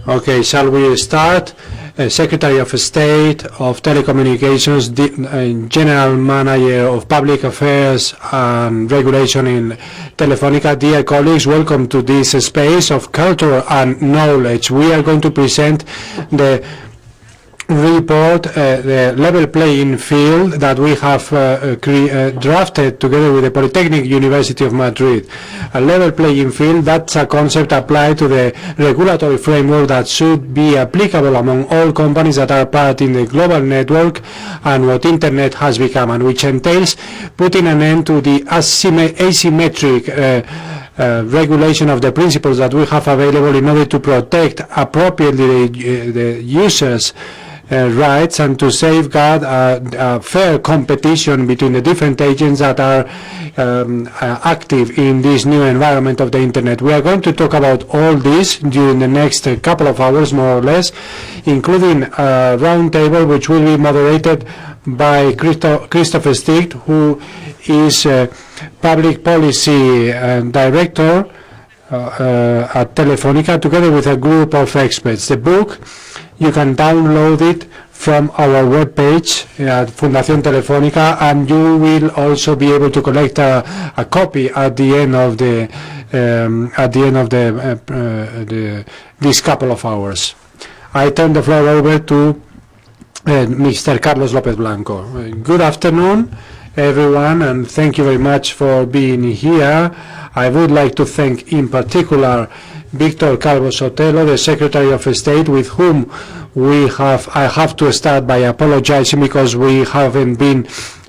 Okay, shall we start? Secretary of State of Telecommunications, General Manager of Public Affairs and Regulation in Telefónica. Dear colleagues, welcome to this space of culture and knowledge. We are going to present the report, the level playing field that we have drafted together with the Polytechnic University of Madrid. A level playing field, that's a concept applied to the regulatory framework that should be applicable among all companies that are part in the global network and what Internet has become, and which entails putting an end to the asymmetric regulation of the principles that we have available in order to protect appropriately the users' rights and to safeguard fair competition between the different agents that are active in this new environment of the Internet. We are going to talk about all this during the next couple of hours, more or less, including a roundtable which will be moderated by Christopher Sticht, who is Public Policy Director at Telefónica, together with a group of experts. The book, you can download it from our webpage at Fundación Telefónica, and you will also be able to collect a copy at the end of this couple of hours. I turn the floor over to Mr. Carlos López Blanco. Good afternoon, everyone, and thank you very much for being here. I would like to thank in particular Victor Calvo Sotelo, the Secretary of State, with whom I have to start by apologizing because we haven't been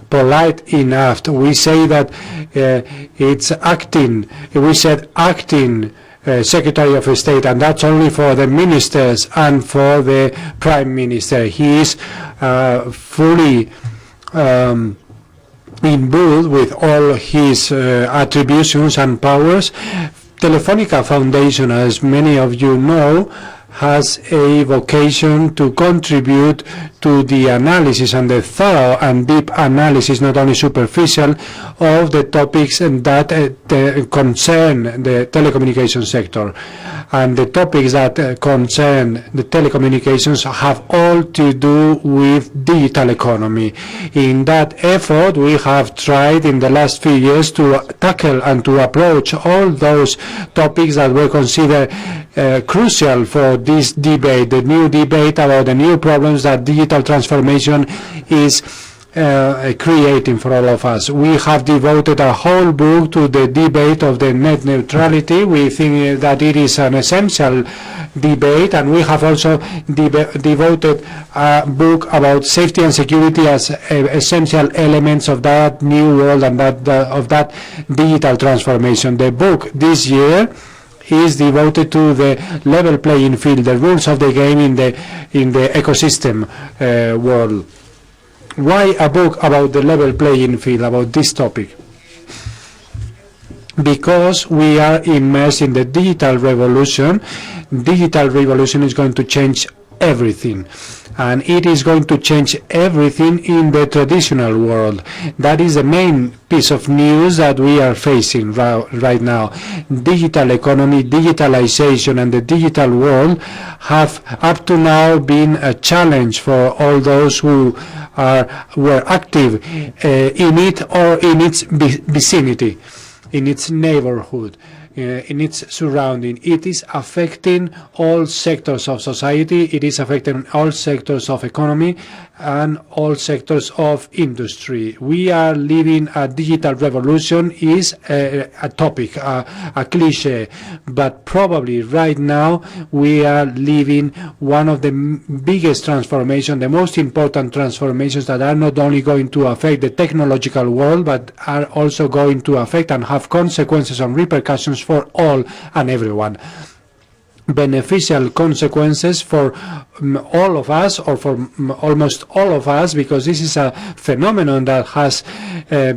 polite enough. We say that it's acting, we said acting Secretary of State, and that's only for the ministers and for the Prime Minister. He is fully imbued with all his attributions and powers. Telefónica Foundation, as many of you know, has a vocation to contribute to the analysis and the thorough and deep analysis, not only superficial, of the topics that concern the telecommunications sector. And the topics that concern the telecommunications have all to do with digital economy. In that effort, we have tried in the last few years to tackle and to approach all those topics that were considered crucial for this debate, the new debate about the new problems that digital transformation is creating for all of us. We have devoted a whole book to the debate of the net neutrality. We think that it is an essential debate, and we have also devoted a book about safety and security as essential elements of that new world and of that digital transformation. The book this year is devoted to the level playing field, the rules of the game in the ecosystem world. Why a book about the level playing field, about this topic? Because we are immersed in the digital revolution. Digital revolution is going to change everything, and it is going to change everything in the traditional world. That is the main piece of news that we are facing right now. Digital economy, digitalization, and the digital world have up to now been a challenge for all those who were active in it or in its vicinity, in its neighborhood, in its surrounding. It is affecting all sectors of society. It is affecting all sectors of economy and all sectors of industry. We are living a digital revolution is a topic, a cliche, but probably right now we are living one of the biggest transformations, the most important transformations that are not only going to affect the technological world, but are also going to affect and have consequences and repercussions for all and everyone. Beneficial consequences for all of us, or for almost all of us, because this is a phenomenon that has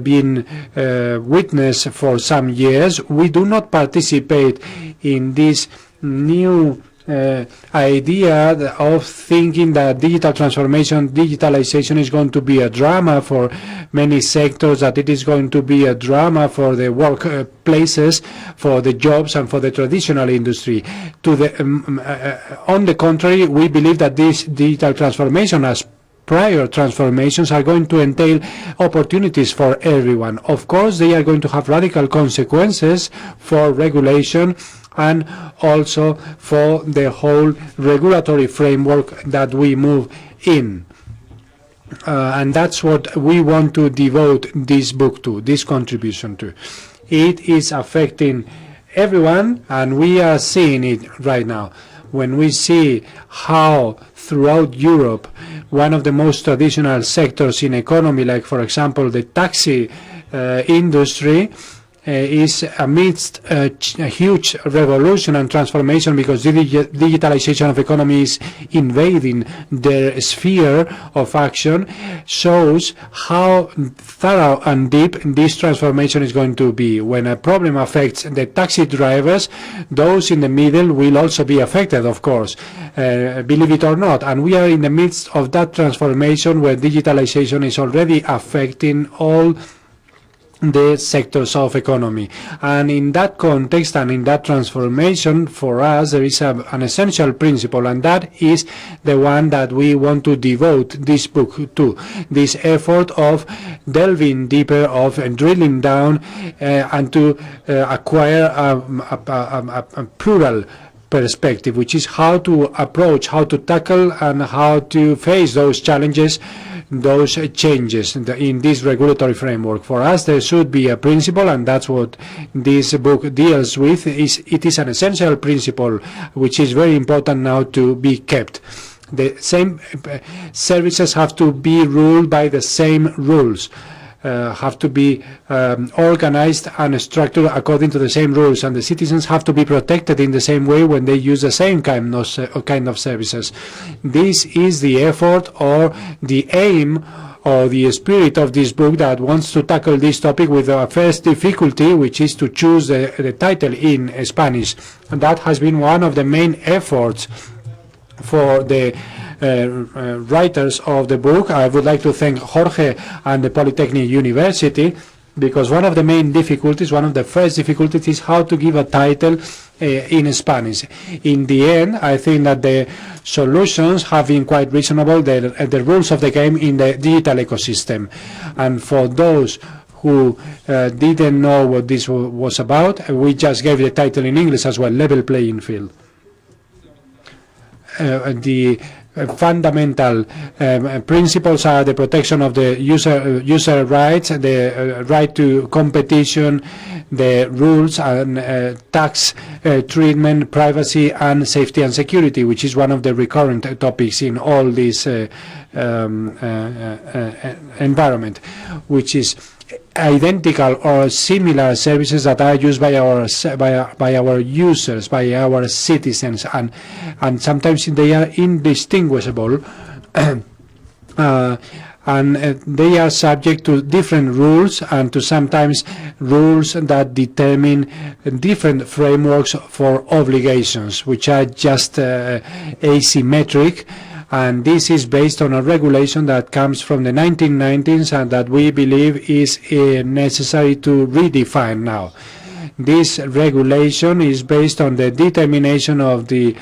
been witnessed for some years. We do not participate in this new idea of thinking that digital transformation, digitalization is going to be a drama for many sectors, that it is going to be a drama for the workplaces, for the jobs, and for the traditional industry. On the contrary, we believe that this digital transformation, as prior transformations, are going to entail opportunities for everyone. Of course, they are going to have radical consequences for regulation and also for the whole regulatory framework that we move in. And that's what we want to devote this book to, this contribution to. It is affecting everyone, and we are seeing it right now. When we see how throughout Europe, one of the most traditional sectors in economy, like for example the taxi industry, is amidst a huge revolution and transformation, because digitalization of economy is invading their sphere of action, shows how thorough and deep this transformation is going to be. When a problem affects the taxi drivers, those in the middle will also be affected, of course, believe it or not. And we are in the midst of that transformation where digitalization is already affecting all the sectors of economy. And in that context and in that transformation, for us, there is an essential principle, and that is the one that we want to devote this book to, this effort of delving deeper, of drilling down, and to acquire a plural perspective, which is how to approach, how to tackle, and how to face those challenges, those changes in this regulatory framework. For us, there should be a principle, and that's what this book deals with. It is an essential principle which is very important now to be kept. The same services have to be ruled by the same rules, have to be organized and structured according to the same rules, and the citizens have to be protected in the same way when they use the same kind of services. This is the effort or the aim or the spirit of this book, that wants to tackle this topic with a first difficulty, which is to choose the title in Spanish. And that has been one of the main efforts for the writers of the book. I would like to thank Jorge and the Polytechnic University, because one of the main difficulties, one of the first difficulties, is how to give a title in Spanish. In the end, I think that the solutions have been quite reasonable, the rules of the game in the digital ecosystem. And for those who didn't know what this was about, we just gave the title in English as well, Level Playing Field. The fundamental principles are the protection of the user rights, the right to competition, the rules and tax treatment, privacy, and safety and security, which is one of the recurrent topics in all this environment, which is identical or similar services that are used by our users, by our citizens, and sometimes they are indistinguishable, and they are subject to different rules, and to sometimes rules that determine different frameworks for obligations, which are just asymmetric. And this is based on a regulation that comes from the 1990s and that we believe is necessary to redefine now. This regulation is based on the determination of the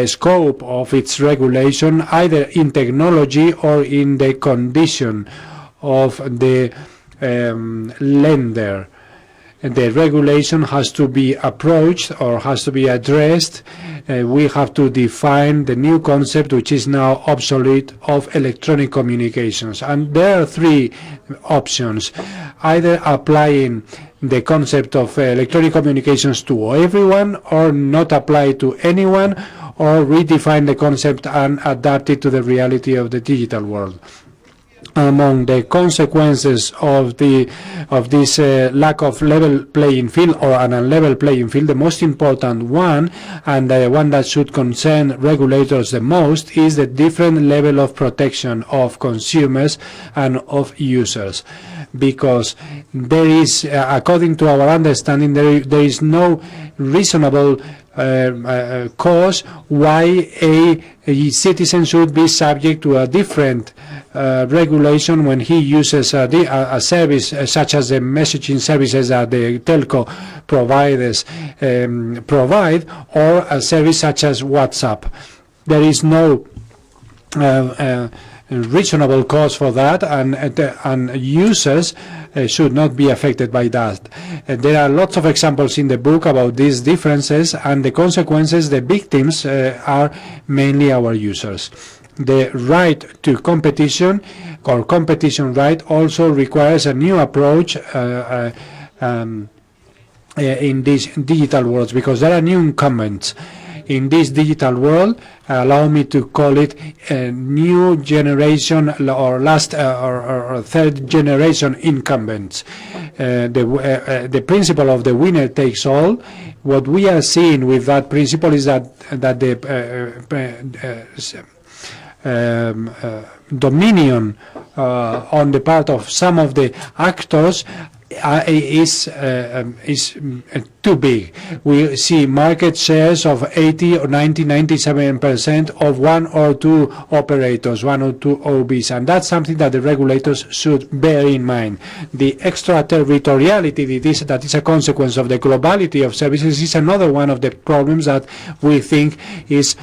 scope of its regulation, either in technology or in the condition of the lender. The regulation has to be approached or has to be addressed. We have to define the new concept, which is now obsolete, of electronic communications. And there are three options: either applying the concept of electronic communications to everyone, or not apply to anyone, or redefine the concept and adapt it to the reality of the digital world. Among the consequences of this lack of level playing field or an unlevel playing field, the most important one, and the one that should concern regulators the most, is the different level of protection of consumers and of users. because there is, according to our understanding, there is no reasonable cause why a citizen should be subject to a different regulation when he uses a service such as the messaging services that the telco providers provide, or a service such as WhatsApp. There is no reasonable cause for that, and users should not be affected by that. There are lots of examples in the book about these differences, and the consequences, the victims are mainly our users. The right to competition, or competition right, also requires a new approach in these digital worlds, because there are new incumbents in this digital world. Allow me to call it a new generation, or last or third generation incumbents. The principle of the winner takes all. What we are seeing with that principle is that the dominion on the part of some of the actors is too big. We see market shares of 80 or 90, 97% of one or two operators, one or two OBs, and that's something that the regulators should bear in mind. The extraterritoriality that is a consequence of the globality of services is another one of the problems that we think is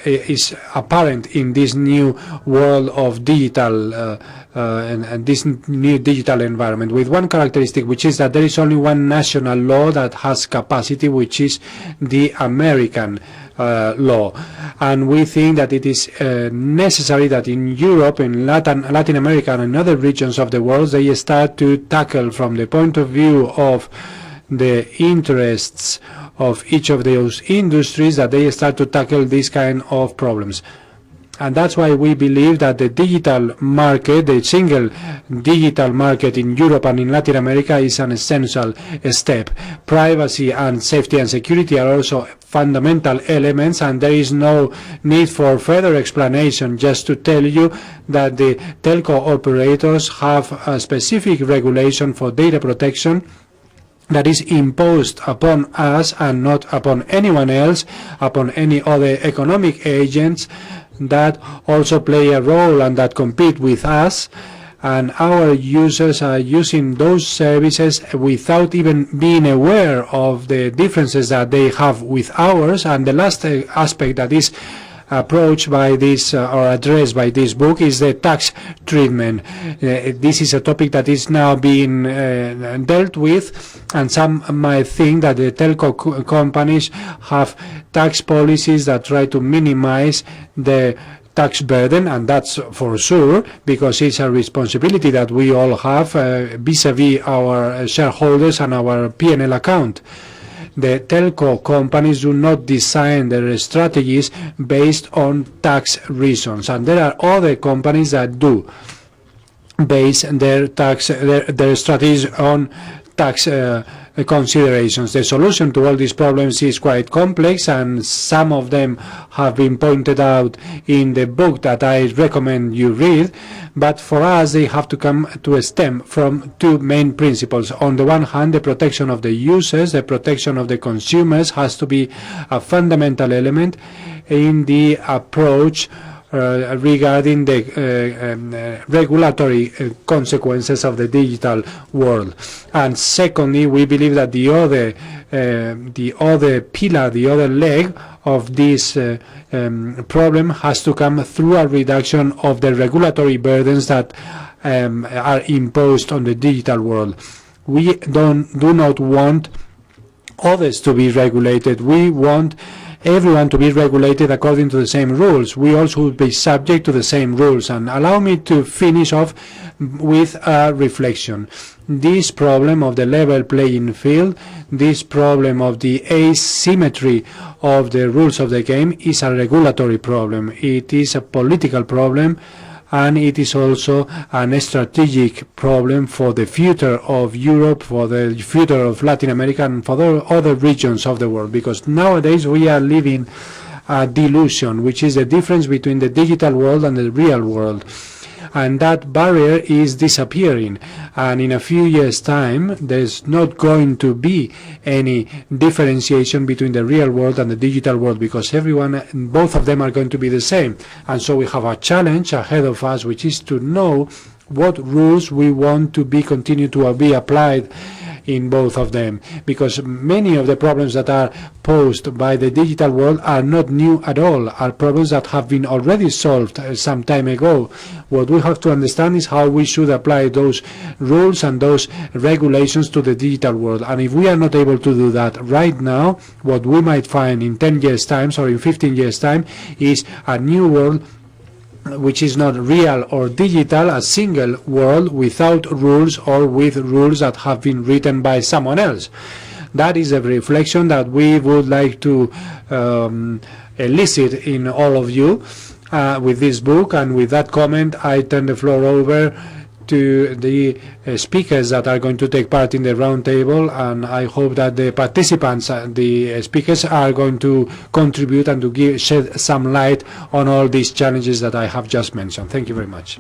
is apparent in this new world of digital and this new digital environment, with one characteristic, which is that there is only one national law that has capacity, which is the American law. And we think that it is necessary that in Europe, in Latin America, and in other regions of the world, they start to tackle, from the point of view of the interests of each of those industries, that they start to tackle these kind of problems. And that's why we believe that the digital market, the single digital market in Europe and in Latin America, is an essential step. Privacy and safety and security are also fundamental elements, and there is no need for further explanation, just to tell you that the telco operators have a specific regulation for data protection that is imposed upon us and not upon anyone else, upon any other economic agents that also play a role and that compete with us. And our users are using those services without even being aware of the differences that they have with ours. And the last aspect that is approached by this or addressed by this book is the tax treatment. This is a topic that is now being dealt with, and some might think that the telco companies have tax policies that try to minimize the tax burden, and that's for sure, because it's a responsibility that we all have vis-a-vis our shareholders and our P&L account. The telco companies do not design their strategies based on tax reasons, and there are other companies that do base their strategies on tax considerations. The solution to all these problems is quite complex, and some of them have been pointed out in the book that I recommend you read. But for us, they have to come to stem from two main principles. On the one hand, the protection of the users, the protection of the consumers has to be a fundamental element in the approach regarding the regulatory consequences of the digital world. And secondly, we believe that the other pillar, the other leg of this problem has to come through a reduction of the regulatory burdens that are imposed on the digital world. We do not want others to be regulated. We want everyone to be regulated according to the same rules. We also would be subject to the same rules. And allow me to finish off with a reflection. This problem of the level playing field, this problem of the asymmetry of the rules of the game, is a regulatory problem. It is a political problem, and it is also a strategic problem for the future of Europe, for the future of Latin America, and for the other regions of the world, because nowadays we are living a delusion, which is the difference between the digital world and the real world. and that barrier is disappearing. And in a few years' time, there's not going to be any differentiation between the real world and the digital world, because both of them are going to be the same. And so we have a challenge ahead of us, which is to know what rules we want to continue to be applied in both of them, because many of the problems that are posed by the digital world are not new at all, are problems that have been already solved some time ago. What we have to understand is how we should apply those rules and those regulations to the digital world. And if we are not able to do that right now, what we might find in 10 years' time or in 15 years' time is a new world which is not real or digital, a single world without rules or with rules that have been written by someone else. That is a reflection that we would like to elicit in all of you with this book. And with that comment, I turn the floor over to the speakers that are going to take part in the round table, and I hope that the participants, the speakers, are going to contribute and to shed some light on all these challenges that I have just mentioned. Thank you very much.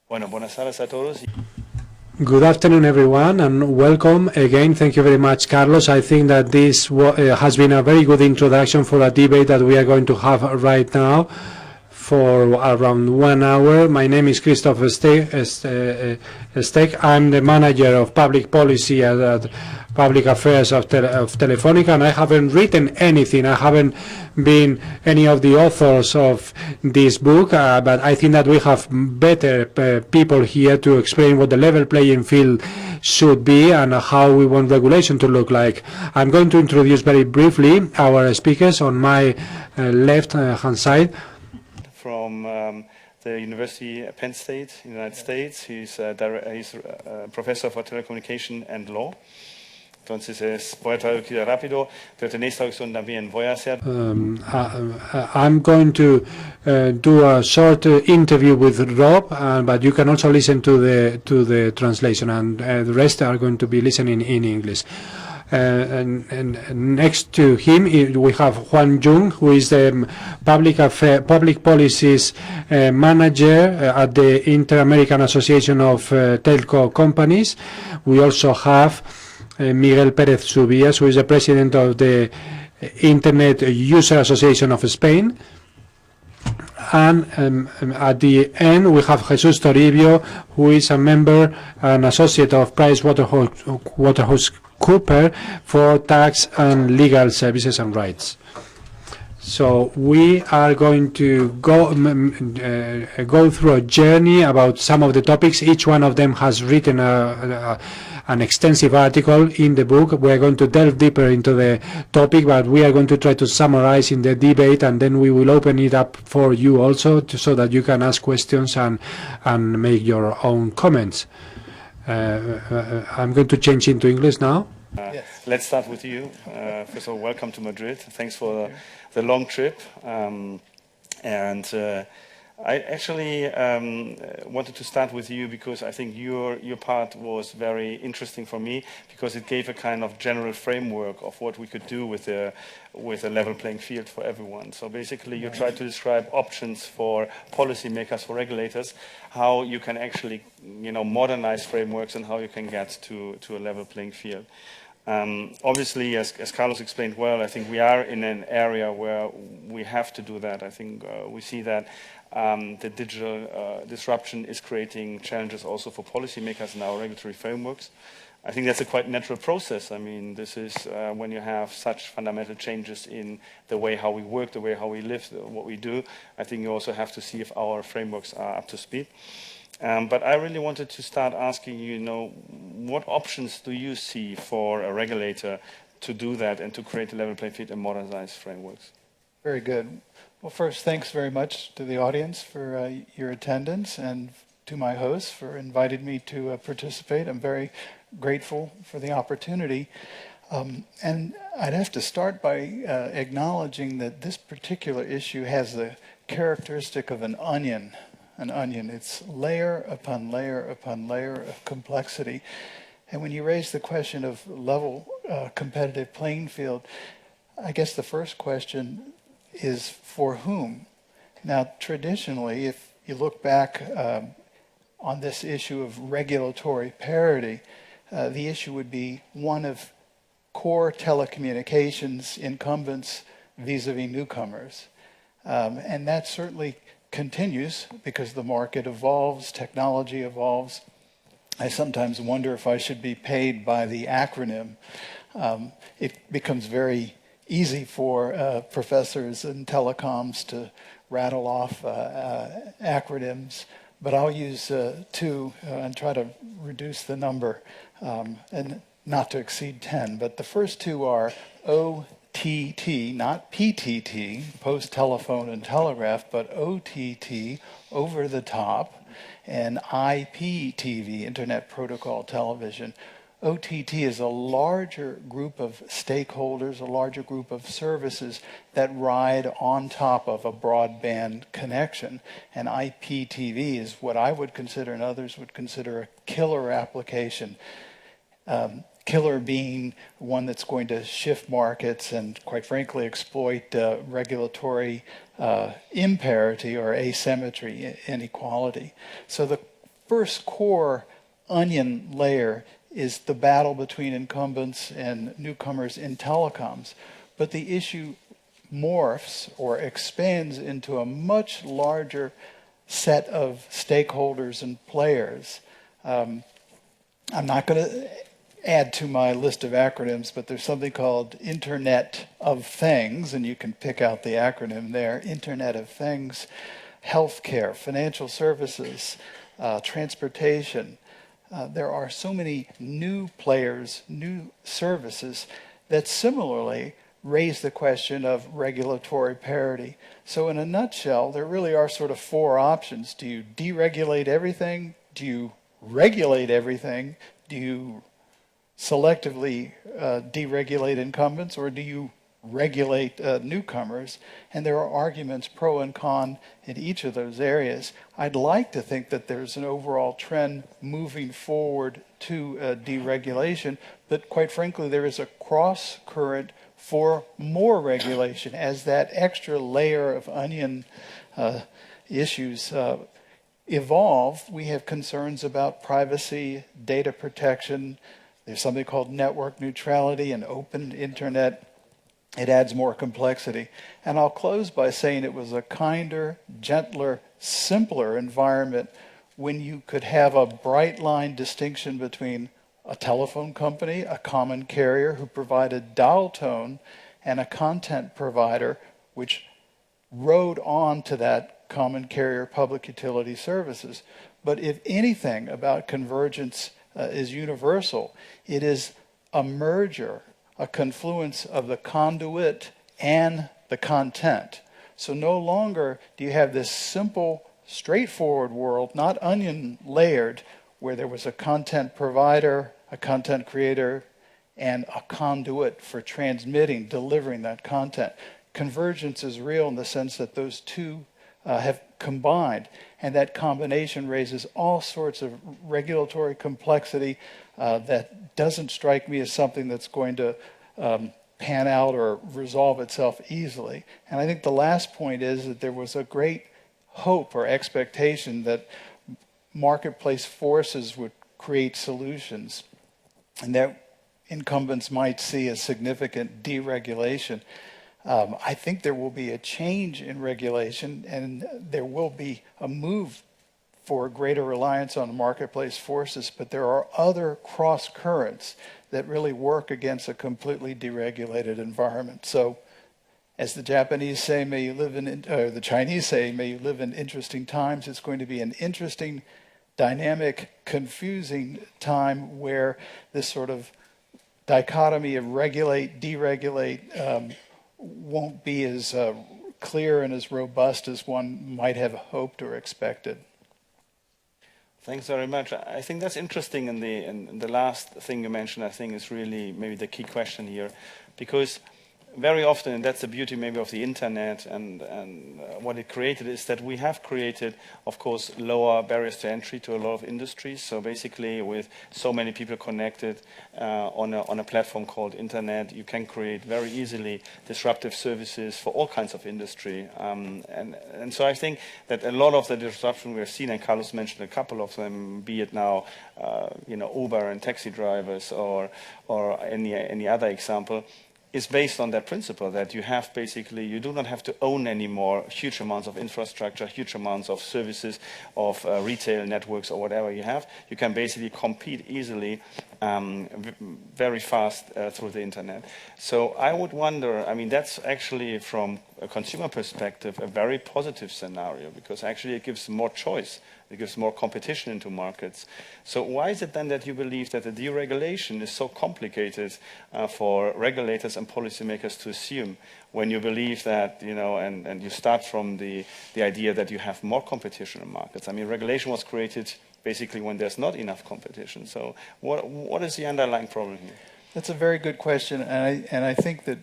Bueno, buenas tardes a todos. Good afternoon, everyone, and welcome again. Thank you very much, Carlos. I think that this has been a very good introduction for a debate that we are going to have right now for around 1 hour. My name is Christoph Steck. I'm the manager of public policy at Public Affairs of Telefónica, and I haven't written anything. I haven't been any of the authors of this book, but I think that we have better people here to explain what the level playing field should be and how we want regulation to look like. I'm going to introduce very briefly our speakers on my left-hand side. From the University of Penn State, United States. He's a professor for telecommunication and law. Entonces, voy a traducir rápido, pero tenéis traducción también. Voy a hacer... I'm going to do a short interview with Rob, but you can also listen to the translation, and the rest are going to be listening in English. And next to him, we have Juan Jung, who is the public policies manager at the Inter-American Association of Telco Companies. We also have Miguel Pérez Subias, who is the president of the Internet User Association of Spain. And at the end, we have Jesus Toribio, who is a member and associate of PricewaterhouseCoopers for tax and legal services and rights. So we are going to go through a journey about some of the topics. Each one of them has written an extensive article in the book. We are going to delve deeper into the topic, but we are going to try to summarize in the debate, and then we will open it up for you also so that you can ask questions and make your own comments. I'm going to change into English now. Yes. Let's start with you. First of all, welcome to Madrid. Thanks for the long trip. I actually wanted to start with you because I think your part was very interesting for me, because it gave a kind of general framework of what we could do with a level playing field for everyone. So basically you tried to describe options for policymakers, for regulators, how you can actually modernize frameworks and how you can get to a level playing field. Obviously, as Carlos explained well, I think we are in an area where we have to do that. I think we see that the digital disruption is creating challenges also for policymakers in our regulatory frameworks. I think that's a quite natural process. I mean, this is when you have such fundamental changes in the way how we work, the way how we live, what we do. I think you also have to see if our frameworks are up to speed. But I really wanted to start asking you, what options do you see for a regulator to do that and to create a level playing field and modernize frameworks? Very good. Well, first, thanks very much to the audience for your attendance, and to my hosts for inviting me to participate. I'm very grateful for the opportunity. And I'd have to start by acknowledging that this particular issue has the characteristic of an onion. An onion. It's layer upon layer upon layer of complexity. And when you raise the question of level competitive playing field, I guess the first question is for whom? Now, traditionally, if you look back on this issue of regulatory parity, the issue would be one of core telecommunications incumbents vis-a-vis newcomers. And that certainly continues because the market evolves, technology evolves. I sometimes wonder if I should be paid by the acronym. It becomes very easy for professors in telecoms to rattle off acronyms, but I'll use two and try to reduce the number and not to exceed 10. But the first two are OTT, not PTT, post telephone and telegraph, but OTT, over the top, and IPTV, Internet Protocol Television. OTT is a larger group of stakeholders, a larger group of services that ride on top of a broadband connection. And IPTV is what I would consider and others would consider a killer application. Killer being one that's going to shift markets and, quite frankly, exploit regulatory imparity or asymmetry, inequality. So the first core onion layer is the battle between incumbents and newcomers in telecoms. But the issue morphs or expands into a much larger set of stakeholders and players. I'm not going to add to my list of acronyms, but there's something called Internet of Things, and you can pick out the acronym there. Internet of Things, healthcare, financial services, transportation. There are so many new players, new services that similarly raise the question of regulatory parity. So in a nutshell, there really are sort of four options. Do you deregulate everything? Do you regulate everything? Do you selectively deregulate incumbents, or do you regulate newcomers? And there are arguments pro and con in each of those areas. I'd like to think that there's an overall trend moving forward to deregulation, but quite frankly, there is a cross current for more regulation as that extra layer of onion issues evolve. We have concerns about privacy, data protection. There's something called network neutrality and open internet. It adds more complexity. And I'll close by saying it was a kinder, gentler, simpler environment when you could have a bright line distinction between a telephone company, a common carrier who provided dial tone, and a content provider which rode on to that common carrier public utility services. But if anything about convergence is universal, it is a merger, a confluence of the conduit and the content. So no longer do you have this simple, straightforward world, not onion layered, where there was a content provider, a content creator, and a conduit for transmitting, delivering that content. Convergence is real in the sense that those two have combined, and that combination raises all sorts of regulatory complexity that doesn't strike me as something that's going to pan out or resolve itself easily. And I think the last point is that there was a great hope or expectation that marketplace forces would create solutions, and that incumbents might see a significant deregulation. I think there will be a change in regulation, and there will be a move for greater reliance on marketplace forces, but there are other cross currents that really work against a completely deregulated environment. So, as the Japanese say, may you live in, or the Chinese say, may you live in interesting times. It's going to be an interesting, dynamic, confusing time where this sort of dichotomy of regulate, deregulate won't be as clear and as robust as one might have hoped or expected. Thanks very much. I think that's interesting, and the last thing you mentioned, I think, is really maybe the key question here, because very often, and that's the beauty maybe of the internet and what it created, is that we have created, of course, lower barriers to entry to a lot of industries. So basically, with so many people connected on a platform called internet, you can create very easily disruptive services for all kinds of industry. And so I think that a lot of the disruption we've seen, and Carlos mentioned a couple of them, be it now Uber and taxi drivers or any other example, is based on that principle that you have basically, you do not have to own anymore huge amounts of infrastructure, huge amounts of services, of retail networks or whatever you have. You can basically compete easily, very fast through the internet. So I would wonder, I mean, that's actually from a consumer perspective a very positive scenario, because actually it gives more choice. It gives more competition into markets. So why is it then that you believe that the deregulation is so complicated for regulators and policymakers to assume, when you believe that, and you start from the idea that you have more competition in markets? I mean, regulation was created basically when there's not enough competition. So what is the underlying problem here? That's a very good question, and I think that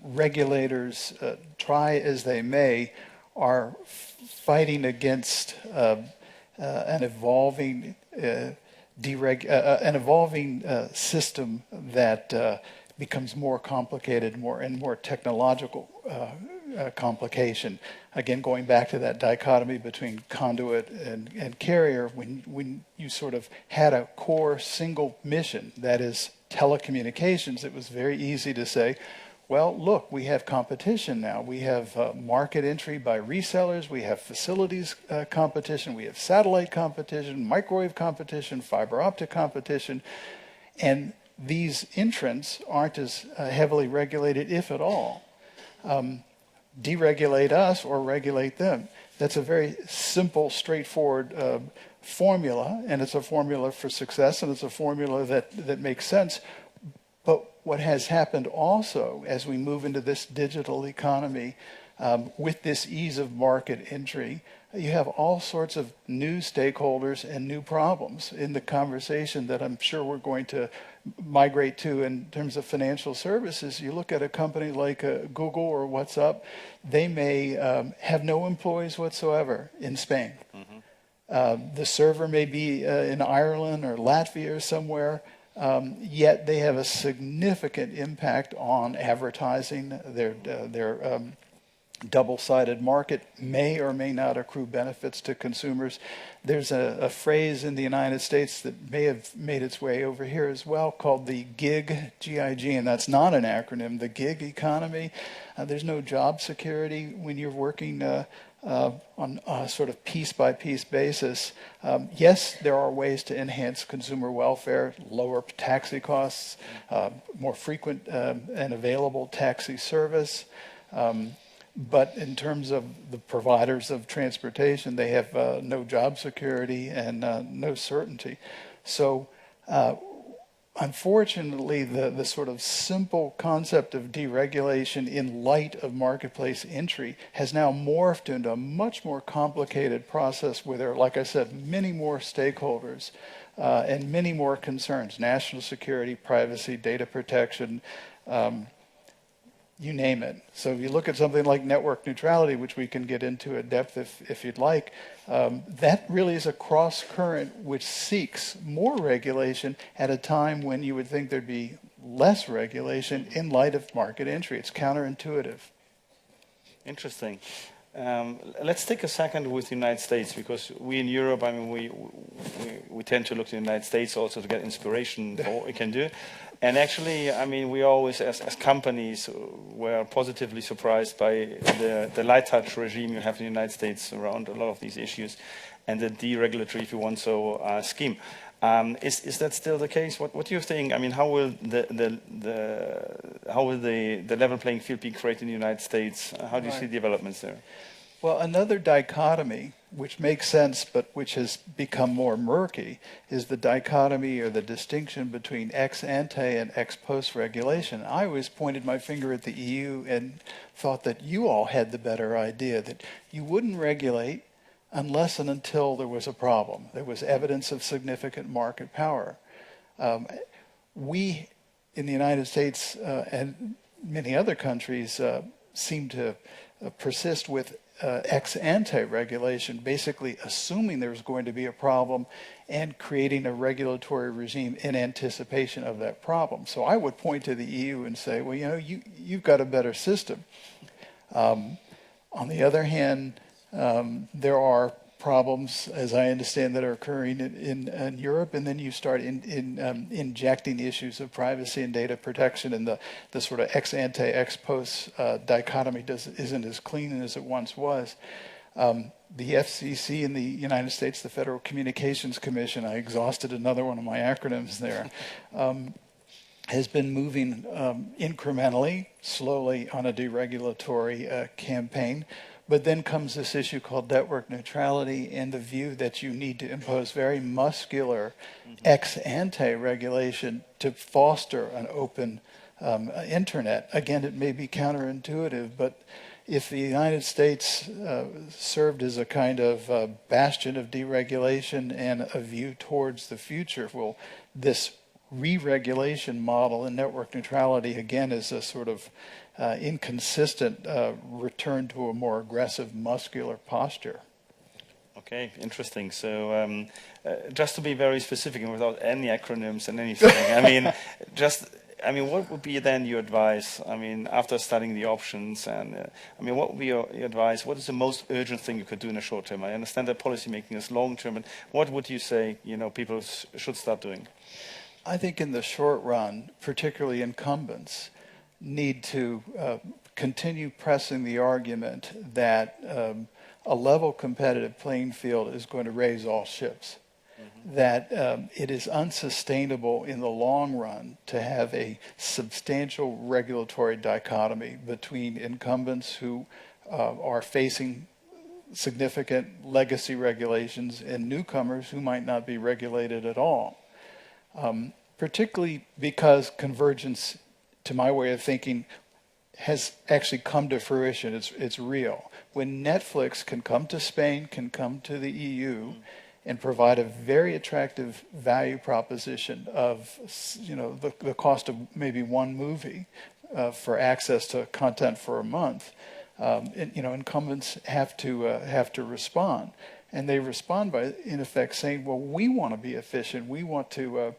regulators, try as they may, are fighting against an evolving system that becomes more complicated, more technological complication. Again, going back to that dichotomy between conduit and carrier, when you sort of had a core single mission, that is telecommunications, it was very easy to say, well, look, we have competition now. We have market entry by resellers. We have facilities competition. We have satellite competition, microwave competition, fiber optic competition. And these entrants aren't as heavily regulated, if at all. Deregulate us or regulate them. That's a very simple, straightforward formula, and it's a formula for success, and it's a formula that makes sense. But what has happened also as we move into this digital economy, with this ease of market entry, you have all sorts of new stakeholders and new problems in the conversation that I'm sure we're going to migrate to in terms of financial services. You look at a company like Google or WhatsApp, they may have no employees whatsoever in Spain. Mm-hmm. The server may be in Ireland or Latvia or somewhere. Yet they have a significant impact on advertising. Their double-sided market may or may not accrue benefits to consumers. There's a phrase in the United States that may have made its way over here as well called the gig, G-I-G, and that's not an acronym, the gig economy. There's no job security when you're working on a sort of piece-by-piece basis. Yes, there are ways to enhance consumer welfare, lower taxi costs, more frequent and available taxi service. But in terms of the providers of transportation, they have no job security and no certainty. So unfortunately, the sort of simple concept of deregulation in light of marketplace entry has now morphed into a much more complicated process where there are, like I said, many more stakeholders and many more concerns: national security, privacy, data protection, you name it. So if you look at something like network neutrality, which we can get into at depth if you'd like, that really is a cross current which seeks more regulation at a time when you would think there'd be less regulation in light of market entry. It's counterintuitive. Interesting. Let's take a second with the United States, because we in Europe, I mean, we tend to look to the United States also to get inspiration for what we can do. And actually, I mean, we always, as companies, were positively surprised by the light touch regime you have in the United States around a lot of these issues, and the deregulatory, if you want so, scheme. Is that still the case? What do you think? I mean, how will the level playing field be created in the United States? How do you see developments there? Well, another dichotomy, which makes sense but which has become more murky, is the dichotomy or the distinction between ex ante and ex post regulation. I always pointed my finger at the EU and thought that you all had the better idea, that you wouldn't regulate unless and until there was a problem. There was evidence of significant market power. We, in the United States and many other countries, seem to persist with ex ante regulation, basically assuming there's going to be a problem and creating a regulatory regime in anticipation of that problem. So I would point to the EU and say, well, you know, you've got a better system. On the other hand, there are problems, as I understand, that are occurring in Europe, and then you start injecting issues of privacy and data protection, and the sort of ex ante, ex post dichotomy isn't as clean as it once was. The FCC in the United States, the Federal Communications Commission, I exhausted another one of my acronyms there, has been moving incrementally, slowly on a deregulatory campaign. But then comes this issue called network neutrality and the view that you need to impose very muscular ex ante regulation to foster an open internet. Again, it may be counterintuitive, but if the United States served as a kind of bastion of deregulation and a view towards the future, well, this re-regulation model and network neutrality, again, is a sort of inconsistent return to a more aggressive, muscular posture. Okay, interesting. So just to be very specific and without any acronyms and anything, I mean, what would be then your advice? I mean, after studying the options, and what would be your advice? What is the most urgent thing you could do in the short term? I understand that policy making is long term, but what would you say, people should start doing? I think in the short run, particularly incumbents, need to continue pressing the argument that a level competitive playing field is going to raise all ships. That it is unsustainable in the long run to have a substantial regulatory dichotomy between incumbents who are facing significant legacy regulations and newcomers who might not be regulated at all. Particularly because convergence, to my way of thinking, has actually come to fruition. It's real. When Netflix can come to Spain, can come to the EU, and provide a very attractive value proposition of, the cost of maybe one movie for access to content for a month, incumbents have to respond, and they respond by, in effect, saying, "Well, we want to be efficient. We want to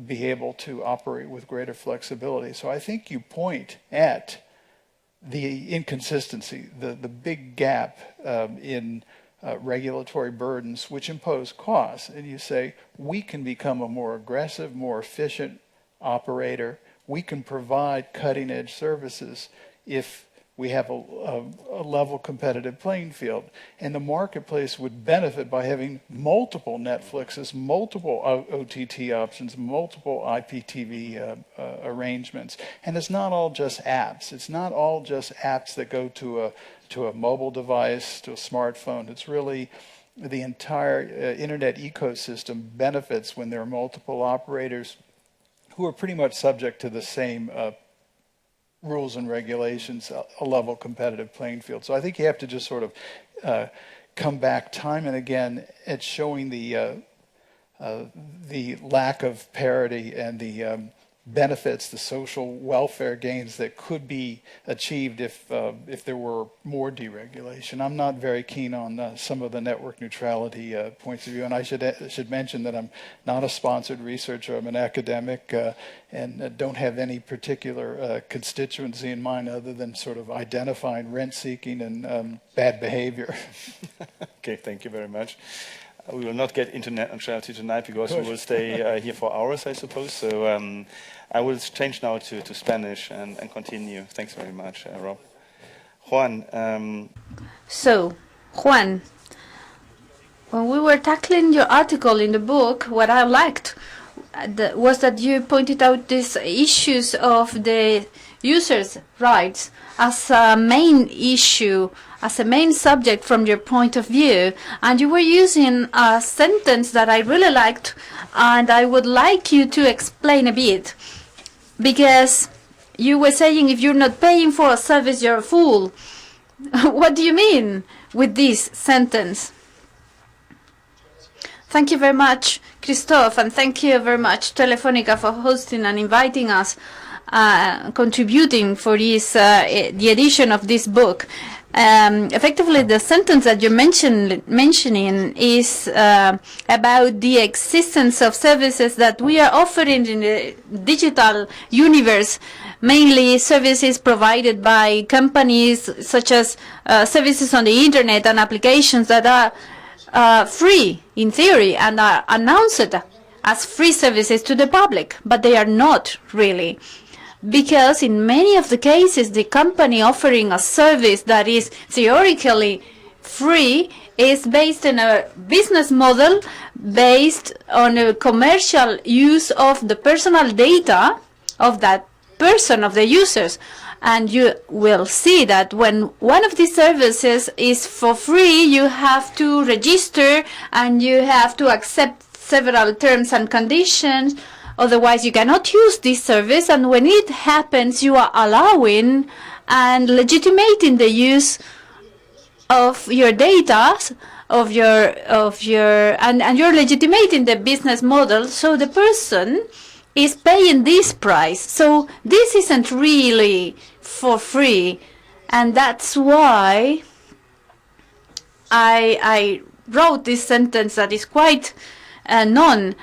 be able to operate with greater flexibility." So I think you point at the inconsistency, the big gap in regulatory burdens which impose costs, and you say we can become a more aggressive, more efficient operator. We can provide cutting-edge services if we have a level competitive playing field, and the marketplace would benefit by having multiple Netflixes, multiple OTT options, multiple IPTV arrangements. And it's not all just apps. It's not all just apps that go to a mobile device, to a smartphone. It's really the entire internet ecosystem benefits when there are multiple operators who are pretty much subject to the same rules and regulations, a level competitive playing field. So I think you have to just sort of come back time and again at showing the lack of parity and the benefits, the social welfare gains that could be achieved if there were more deregulation. I'm not very keen on some of the network neutrality points of view, and I should mention that I'm not a sponsored researcher. I'm an academic and don't have any particular constituency in mind other than sort of identifying rent-seeking and bad behavior. Okay, thank you very much. We will not get into net neutrality tonight because we will stay here for hours, I suppose. So I will change now to Spanish and continue. Thanks very much, Rob. Juan. So, Juan, when we were tackling your article in the book, what I liked was that you pointed out these issues of the users' rights as a main issue, as a main subject from your point of view, and you were using a sentence that I really liked, and I would like you to explain a bit, because you were saying if you're not paying for a service, you're a fool. What do you mean with this sentence? Thank you very much, Christophe, and thank you very much, Telefónica, for hosting and inviting us, contributing for this, the edition of this book. Effectively, the sentence that you're mentioning is about the existence of services that we are offering in the digital universe, mainly services provided by companies such as services on the internet and applications that are free in theory and are announced as free services to the public, but they are not really. Because in many of the cases, the company offering a service that is theoretically free is based on a business model based on a commercial use of the personal data of that person, of the users. And you will see that when one of these services is for free, you have to register and you have to accept several terms and conditions. Otherwise, you cannot use this service, and when it happens, you are allowing and legitimating the use of your data, and you're legitimating the business model. So the person is paying this price. So this isn't really for free, and that's why I wrote this sentence that is quite known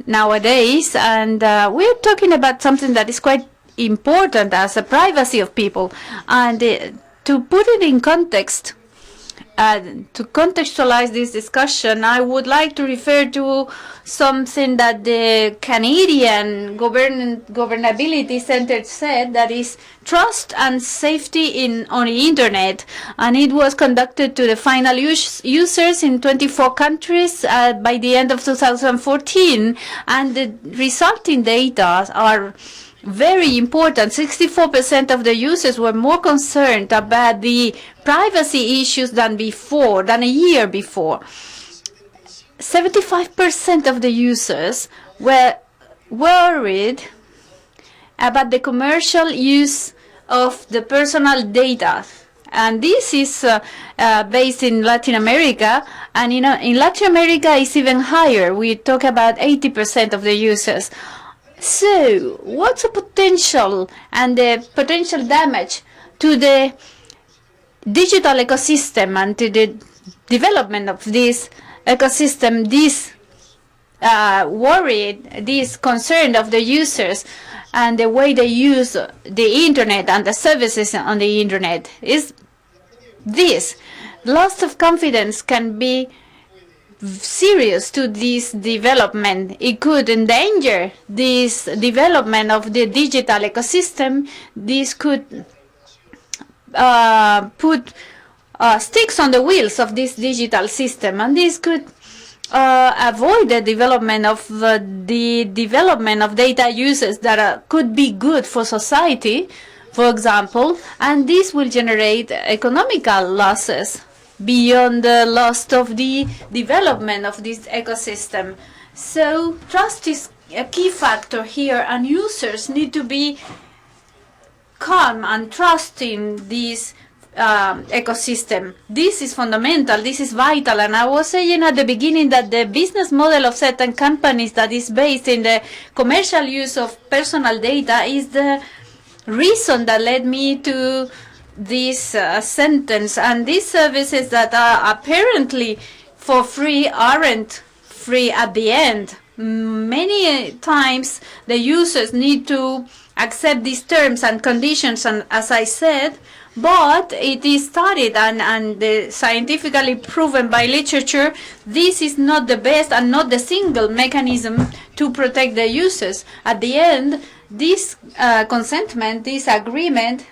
nowadays, and we're talking about something that is quite important as the privacy of people. And to put it in context, to contextualize this discussion, I would like to refer to something that the Canadian Governability Center said, that is trust and safety on the internet, and it was conducted to the final users in 24 countries by the end of 2014, and the resulting data are very important. 64% of the users were more concerned about the privacy issues than a year before. 75% of the users were worried about the commercial use of the personal data. And this is based in Latin America, and in Latin America it's even higher. We talk about 80% of the users. So, what's the potential and the potential damage to the digital ecosystem and to the development of this ecosystem, this worried, this concern of the users and the way they use the internet and the services on the internet is this. Loss of confidence can be serious to this development. It could endanger this development of the digital ecosystem. This could put sticks on the wheels of this digital system, and this could avoid the development of data uses that could be good for society, for example, and this will generate economical losses beyond the loss of the development of this ecosystem. So trust is a key factor here, and users need to be calm and trusting this ecosystem. This is fundamental, this is vital, and I was saying at the beginning that the business model of certain companies that is based in the commercial use of personal data is the reason that led me to this sentence. And these services that are apparently for free aren't free at the end. Many times the users need to accept these terms and conditions, and as I said, but it is studied and scientifically proven by literature, this is not the best and not the single mechanism to protect the users. At the end, this consentment, this agreement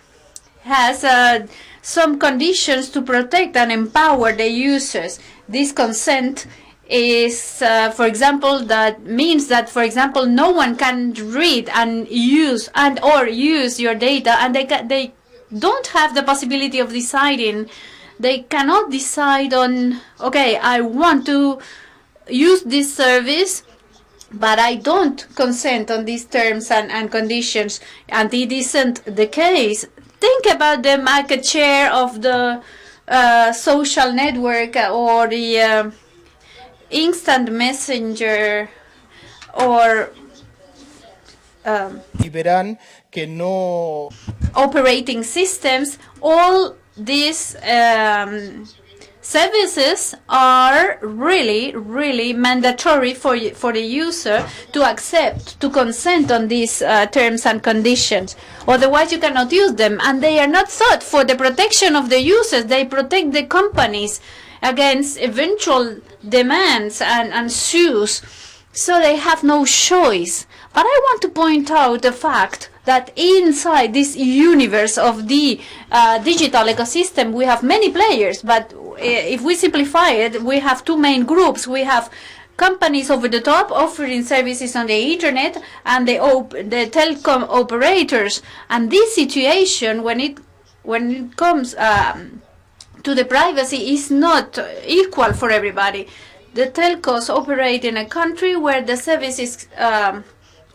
has some conditions to protect and empower the users. This consent is, for example, that means that, for example, no one can read and use or use your data, and they don't have the possibility of deciding. They cannot decide on, okay, I want to use this service, but I don't consent on these terms and conditions, and it isn't the case. Think about the market share of the social network or the instant messenger or Y verán que no operating systems, all these services are really mandatory for the user to accept, to consent on these terms and conditions. Otherwise, you cannot use them. And they are not thought for the protection of the users. They protect the companies against eventual demands and suits. So they have no choice. But I want to point out the fact that inside this universe of the digital ecosystem, we have many players, but if we simplify it, we have two main groups. We have companies over the top offering services on the internet and the telecom operators. And this situation, when it comes to the privacy, is not equal for everybody. The telcos operate in a country where the service is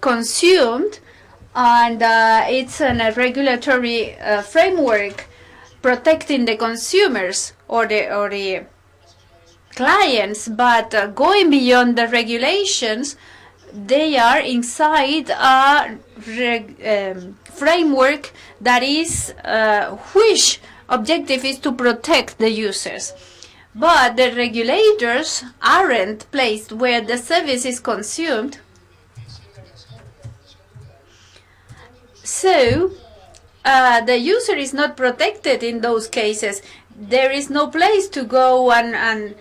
consumed, and it's a regulatory framework protecting the consumers or the clients, but going beyond the regulations, they are inside a framework that is which objective is to protect the users. But the regulators aren't placed where the service is consumed. So the user is not protected in those cases. There is no place to go and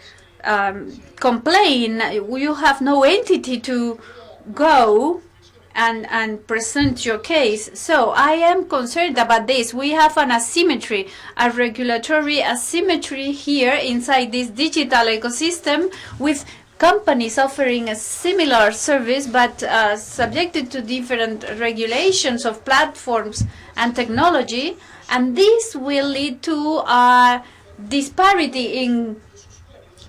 complain. You have no entity to go and present your case. So I am concerned about this. We have an asymmetry, a regulatory asymmetry here inside this digital ecosystem, with companies offering a similar service but subjected to different regulations of platforms and technology, and this will lead to a disparity in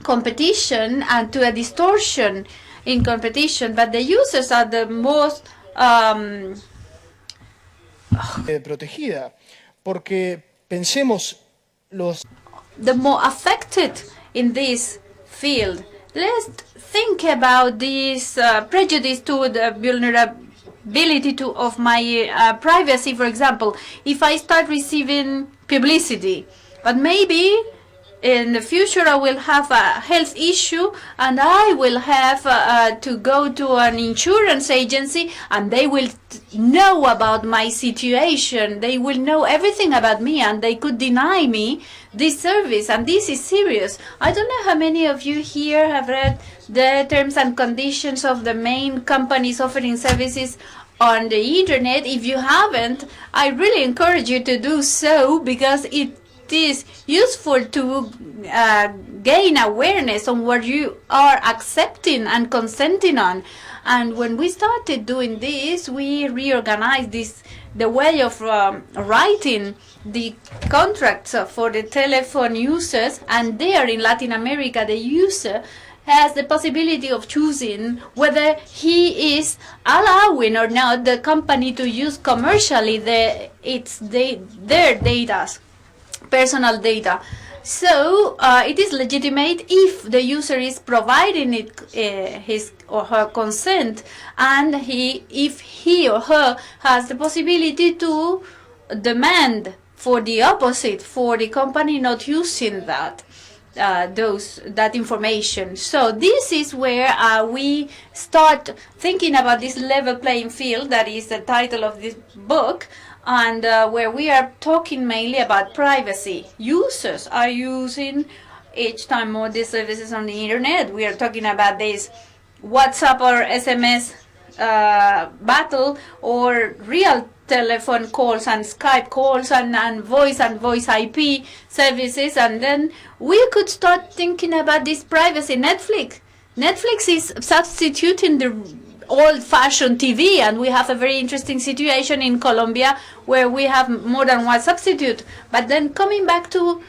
competition and to a distortion in competition. But the users are the most protegida, porque pensemos the more affected in this field. Let's think about this prejudice to the vulnerability of my privacy. For example, if I start receiving publicity, but maybe in the future I will have a health issue and I will have to go to an insurance agency, and they will know about my situation. They will know everything about me, and they could deny me this service, and this is serious. I don't know how many of you here have read the terms and conditions of the main companies offering services on the internet. If you haven't, I really encourage you to do so, because it is useful to gain awareness on what you are accepting and consenting on. And when we started doing this, we reorganized the way of writing the contracts for the telephone users, and there in Latin America the user has the possibility of choosing whether he is allowing or not the company to use commercially their data, personal data. So it is legitimate if the user is providing it his or her consent, and if he or her has the possibility to demand for the opposite, for the company not using that information. So this is where we start thinking about this level playing field, that is the title of this book, and where we are talking mainly about privacy. Users are using each time more these services on the internet. We are talking about this WhatsApp or SMS battle, or real telephone calls and Skype calls and voice IP services, and then we could start thinking about this privacy. Netflix is substituting the old-fashioned TV, and we have a very interesting situation in Colombia where we have more than one substitute. But then going back to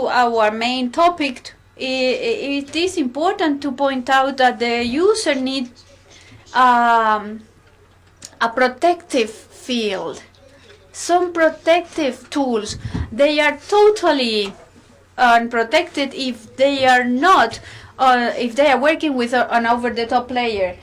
our main topic, it is important to point out that the user needs a protective field, some protective tools. They are totally unprotected if they are not if they are working with an over-the-top player,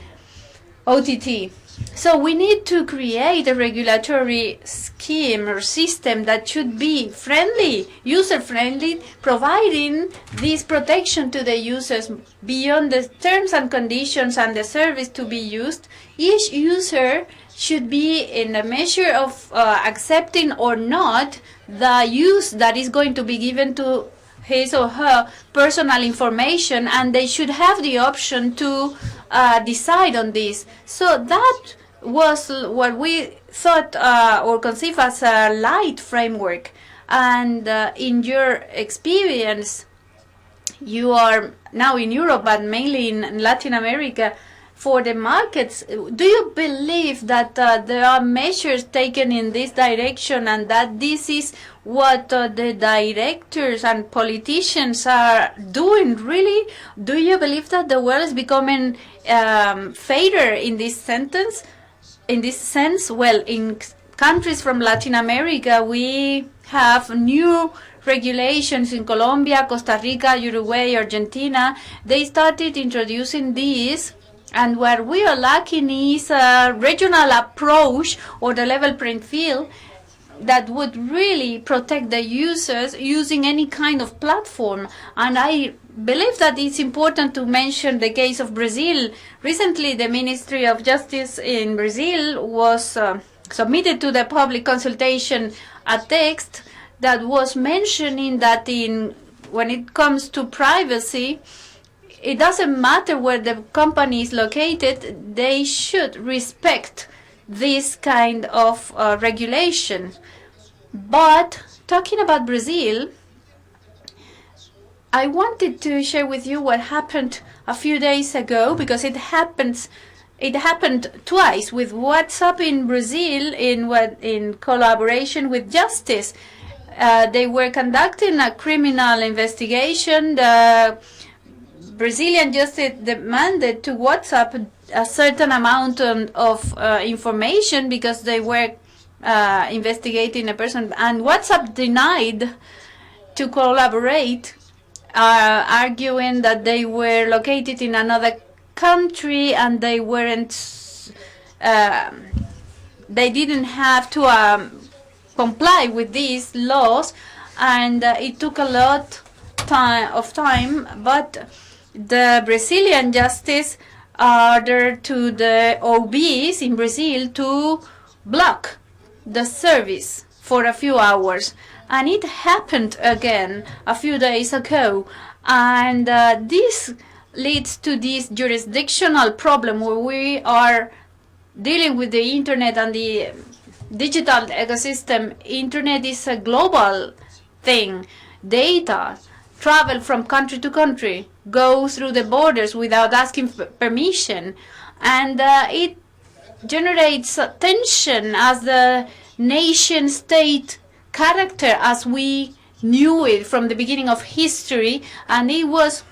OTT. So we need to create a regulatory scheme or system that should be friendly, user-friendly, providing this protection to the users beyond the terms and conditions and the service to be used. Each user should be in a measure of accepting or not the use that is going to be given to his or her personal information, and they should have the option to decide on this. So that was what we thought or conceived as a light framework. And in your experience, you are now in Europe, but mainly in Latin America, for the markets, do you believe that there are measures taken in this direction, and that this is what the directors and politicians are doing really? Do you believe that the world is becoming fairer in this sentence? In this sense? Well, in countries from Latin America, we have new regulations in Colombia, Costa Rica, Uruguay, Argentina. They started introducing these. And what we are lacking is a regional approach or the level playing field that would really protect the users using any kind of platform. And I believe that it's important to mention the case of Brazil. Recently, the Ministry of Justice in Brazil was submitted to the public consultation a text that was mentioning that when it comes to privacy, it doesn't matter where the company is located, they should respect this kind of regulation. But talking about Brazil, I wanted to share with you what happened a few days ago, because it happened twice with WhatsApp in Brazil in collaboration with justice. They were conducting a criminal investigation. The Brazilian justice demanded to WhatsApp a certain amount of information because they were investigating a person, and WhatsApp denied to collaborate, arguing that they were located in another country and they weren't, they didn't have to comply with these laws, and it took a lot of time, but the Brazilian justice ordered to the OBs in Brazil to block the service for a few hours. And it happened again a few days ago. And this leads to this jurisdictional problem where we are dealing with the internet and the digital ecosystem. Internet is a global thing. Data travel from country to country, go through the borders without asking permission, and it generates tension as the nation-state character as we knew it from the beginning of history, and it was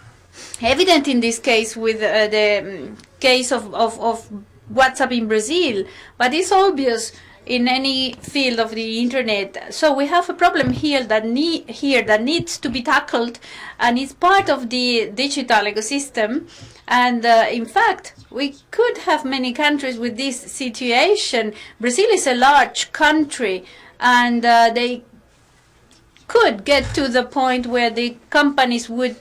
evident in this case with the case of WhatsApp in Brazil, but it's obvious in any field of the internet. So we have a problem here that needs to be tackled, and it's part of the digital ecosystem. And in fact, we could have many countries with this situation. Brazil is a large country, and they could get to the point where the companies would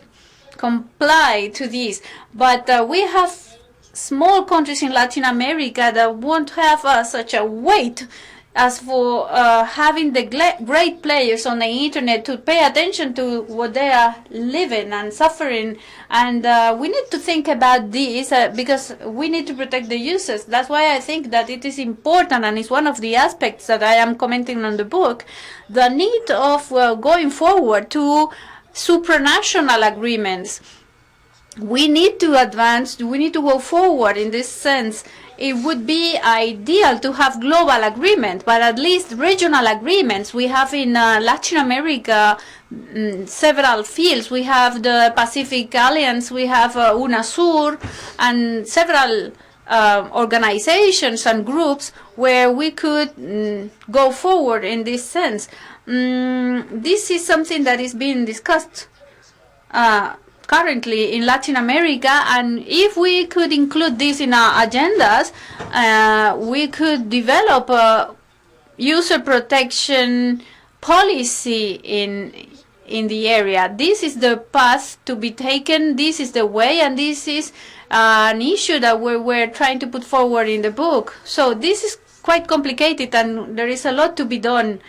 comply to this. But we have small countries in Latin America that won't have such a weight as for having the great players on the internet to pay attention to what they are living and suffering. And we need to think about this because we need to protect the users. That's why I think that it is important, and it's one of the aspects that I am commenting on the book, the need of going forward to supranational agreements. We need to advance, we need to go forward in this sense. It would be ideal to have global agreement, but at least regional agreements. We have in Latin America several fields. We have the Pacific Alliance, we have UNASUR, and several organizations and groups where we could go forward in this sense. This is something that is being discussed currently in Latin America, and if we could include this in our agendas, we could develop a user protection policy in the area. This is the path to be taken, this is the way, and this is an issue that we're trying to put forward in the book. So this is quite complicated and there is a lot to be done.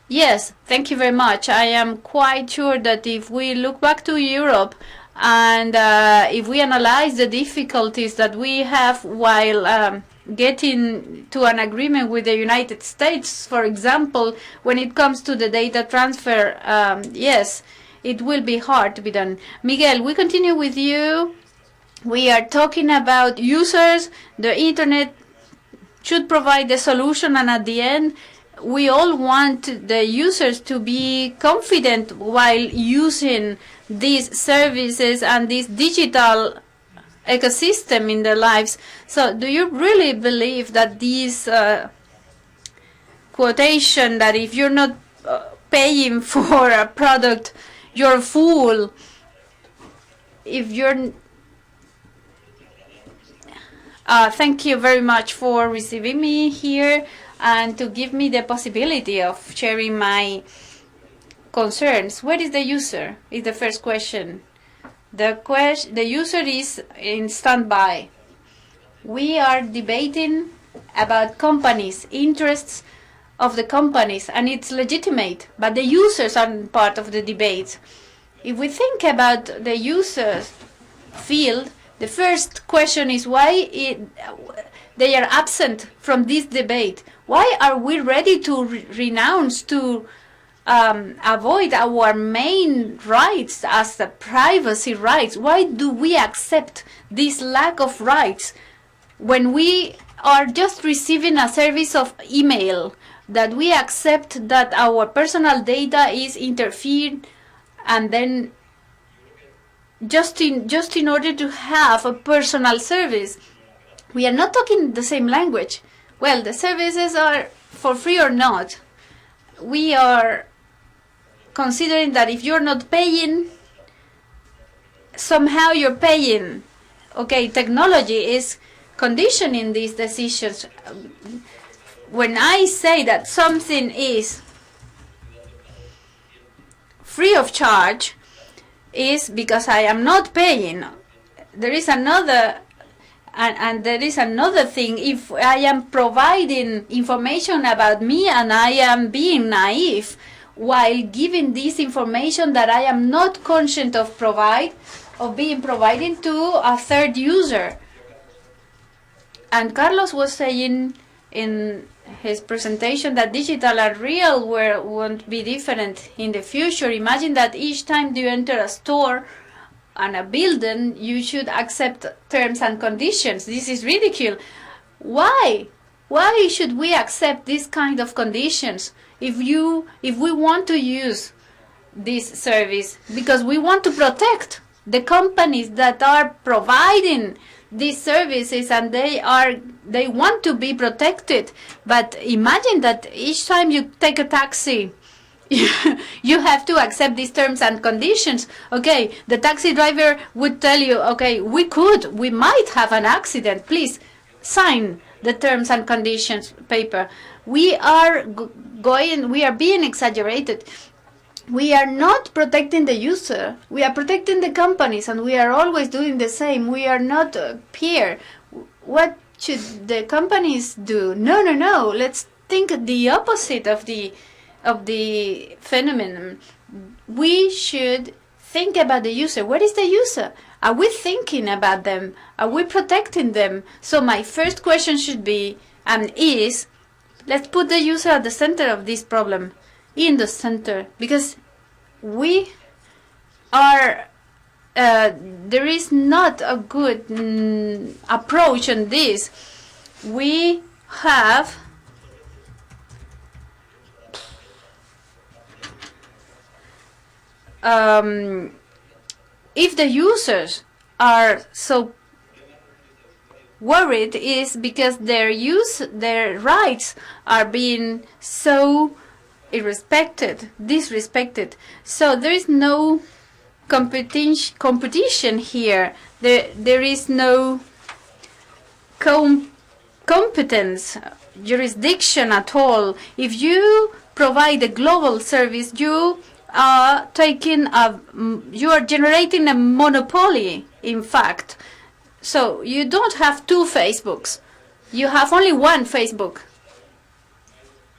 Yes, thank you very much. I am quite sure that if we look back to Europe and if we analyze the difficulties that we have while getting to an agreement with the United States, for example, when it comes to the data transfer, yes, it will be hard to be done. Miguel, we continue with you. We are talking about users. The internet should provide the solution, and at the end, we all want the users to be confident while using these services and this digital ecosystem in their lives. So do you really believe that this quotation that if you're not paying for a product, you're a fool? If you're thank you very much for receiving me here and to give me the possibility of sharing my concerns. Where is the user? Is the first question. The user is in standby. We are debating about companies, interests of the companies, and it's legitimate, but the users aren't part of the debate. If we think about the users field, the first question is why they are absent from this debate. Why are we ready to renounce, to avoid our main rights as the privacy rights? Why do we accept this lack of rights when we are just receiving a service of email, that we accept that our personal data is interfered, and then just in order to have a personal service? We are not talking the same language. Well, the services are for free or not. We are considering that if you're not paying, somehow you're paying. Okay, technology is conditioning these decisions. When I say that something is free of charge, is because I am not paying. There is another, and there is another thing. If I am providing information about me and I am being naive while giving this information that I am not conscious of being providing to a third user. And Carlos was saying in his presentation that digital and real world won't be different in the future. Imagine that each time you enter a store and a building, you should accept terms and conditions. This is ridiculous. Why? Why should we accept this kind of conditions if we want to use this service? Because we want to protect the companies that are providing these services, and they want to be protected. But imagine that each time you take a taxi, you have to accept these terms and conditions. Okay, the taxi driver would tell you, okay, we might have an accident. Please sign the terms and conditions paper. We are being exaggerated. We are not protecting the user. We are protecting the companies, and we are always doing the same. We are not peer. What should the companies do? No. Let's think the opposite of the phenomenon. We should think about the user. What is the user? Are we thinking about them? Are we protecting them? So my first question should be, and is, let's put the user at the center of this problem. In the center, because we are there is not a good approach on this. We have if the users are so worried, is because their rights are being so disrespected. So there is no competition here. There is no competence, jurisdiction at all. If you provide a global service, you are generating a monopoly, in fact. So you don't have two Facebooks. You have only one Facebook.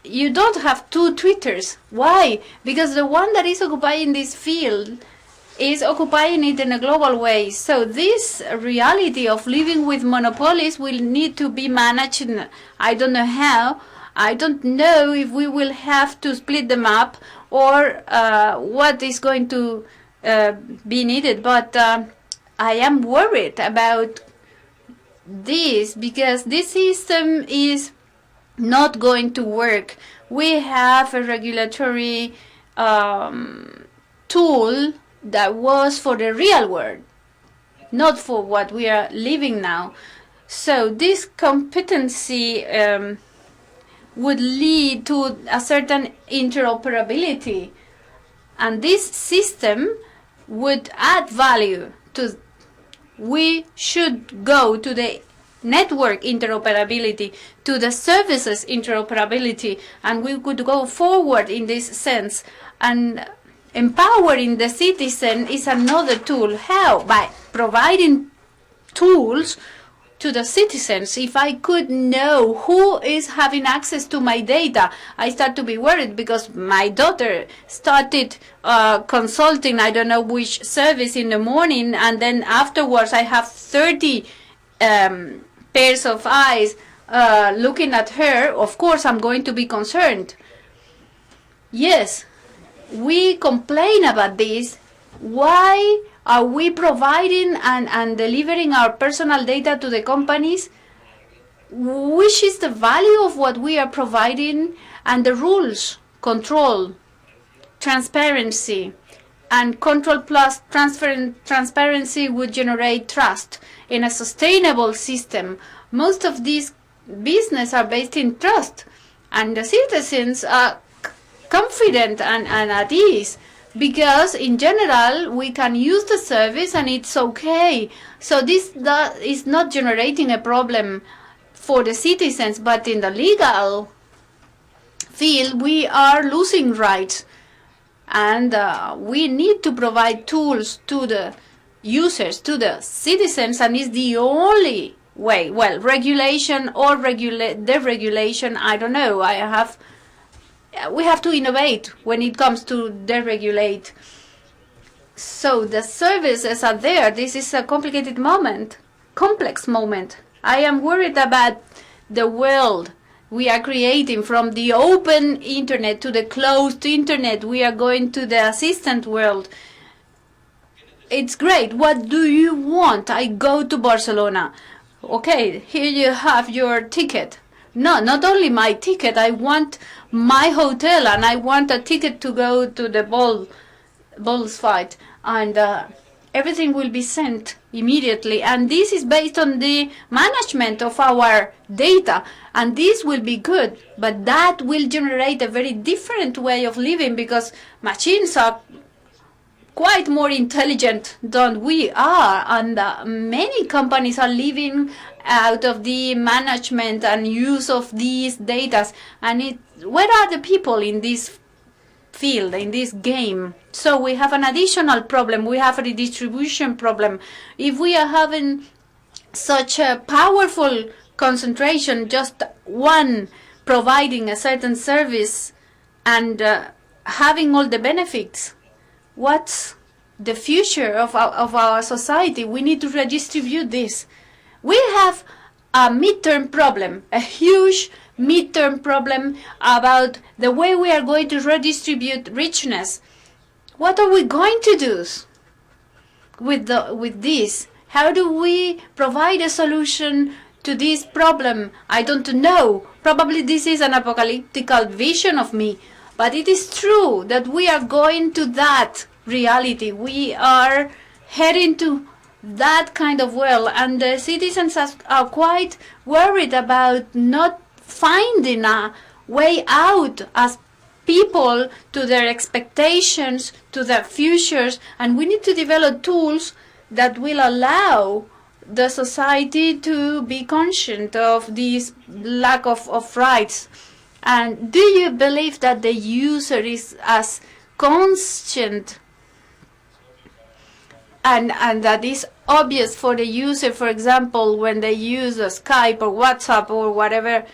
You don't have two Twitters. Why? Because the one that is occupying this field is occupying it in a global way. So this reality of living with monopolies will need to be managed. I don't know how. I don't know if we will have to split them up or what is going to be needed. But I am worried about this because this system is not going to work. We have a regulatory tool that was for the real world, not for what we are living now. So this competency would lead to a certain interoperability, and this system would add value to. We should go to the network interoperability, to the services interoperability, and we could go forward in this sense. And empowering the citizen is another tool. How? By providing tools to the citizens. If I could know who is having access to my data, I start to be worried because my daughter started consulting, I don't know which service in the morning, and then afterwards I have 30 pairs of eyes looking at her. Of course, I'm going to be concerned. Yes, we complain about this. Why are we providing and delivering our personal data to the companies? Which is the value of what we are providing? And the rules, control, transparency, and control plus transparency would generate trust in a sustainable system. Most of these businesses are based in trust, and the citizens are confident and at ease, because in general we can use the service and it's okay. So this is not generating a problem for the citizens, but in the legal field we are losing rights, and we need to provide tools to the users, to the citizens, and it's the only way. Well, regulation or deregulation, I don't know. We have to innovate when it comes to deregulate. So the services are there. This is a complicated moment, complex moment. I am worried about the world we are creating, from the open internet to the closed internet. We are going to the assistant world. It's great. What do you want? I go to Barcelona. Okay, here you have your ticket. No, not only my ticket. I want my hotel, and I want a ticket to go to the Bulls fight, and everything will be sent immediately. And this is based on the management of our data, and this will be good, but that will generate a very different way of living, because machines are quite more intelligent than we are, and many companies are living out of the management and use of these data. And where are the people in this field, in this game? So we have an additional problem. We have a redistribution problem. If we are having such a powerful concentration, just one providing a certain service and having all the benefits, what's the future of our society? We need to redistribute this. We have a midterm problem, a huge midterm problem about the way we are going to redistribute richness. What are we going to do with this? How do we provide a solution to this problem? I don't know. Probably this is an apocalyptic vision of me, but it is true that we are going to that reality. We are heading to that kind of world, and the citizens are quite worried about not finding a way out as people to their expectations, to their futures, and we need to develop tools that will allow the society to be conscious of this lack of rights. And do you believe that the user is as conscient and that is obvious for the user, for example, when they use a Skype or WhatsApp or whatever,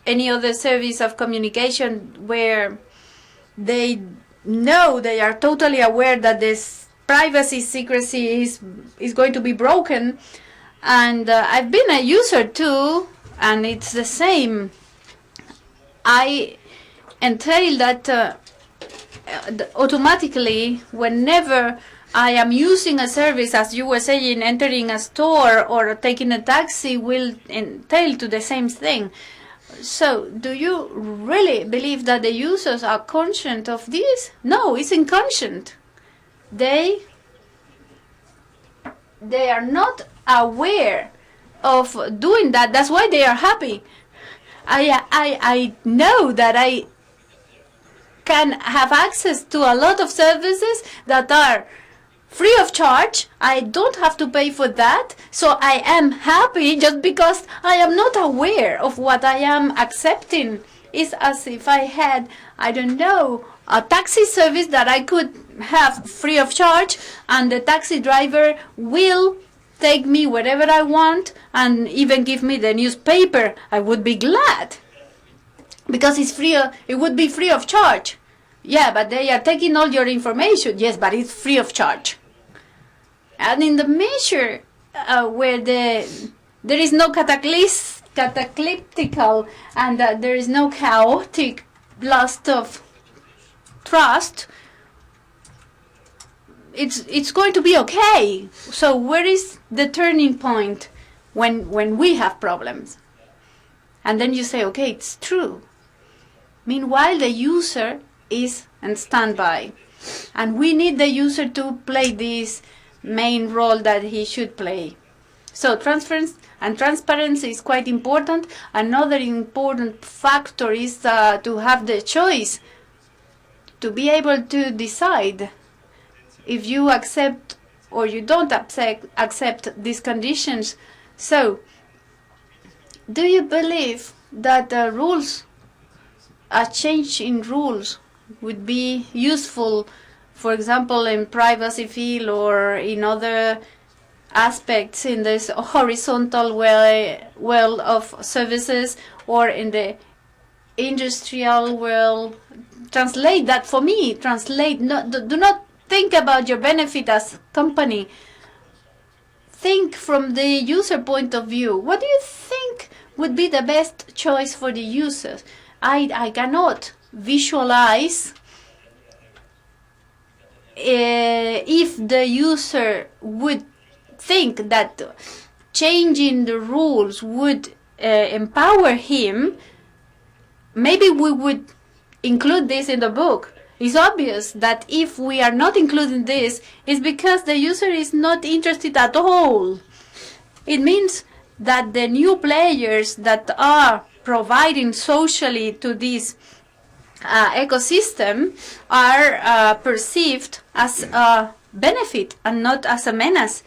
any other service of communication where they know, they are totally aware that this privacy secrecy is going to be broken? And I've been a user too, and it's the same. I entail that automatically whenever I am using a service, as you were saying, entering a store or taking a taxi will entail to the same thing. So do you really believe that the users are conscious of this? No, it's inconscient. They are not aware of doing that. That's why they are happy. I know that I can have access to a lot of services that are free of charge. I don't have to pay for that. So I am happy just because I am not aware of what I am accepting. It's as if I had, I don't know, a taxi service that I could have free of charge, and the taxi driver will take me wherever I want and even give me the newspaper. I would be glad because it's free. It would be free of charge. Yeah, but they are taking all your information. Yes, but it's free of charge. And in the measure where there is no cataclysmical and there is no chaotic blast of trust, it's going to be okay. So where is the turning point when we have problems? And then you say, okay, it's true. Meanwhile, the user is on standby, and we need the user to play this main role that he should play. So transparency and transparency is quite important. Another important factor is to have the choice, to be able to decide if you accept or you don't accept these conditions. So, do you believe that rules, a change in rules would be useful, for example, in privacy field or in other aspects in this horizontal world of services, or in the industrial world? Translate that for me. Translate. Do not think about your benefit as company. Think from the user point of view. What do you think would be the best choice for the users? I cannot visualize if the user would think that changing the rules would empower him. Maybe we would include this in the book. It's obvious that if we are not including this, it's because the user is not interested at all. It means that the new players that are providing socially to this ecosystem are perceived as a benefit and not as a menace.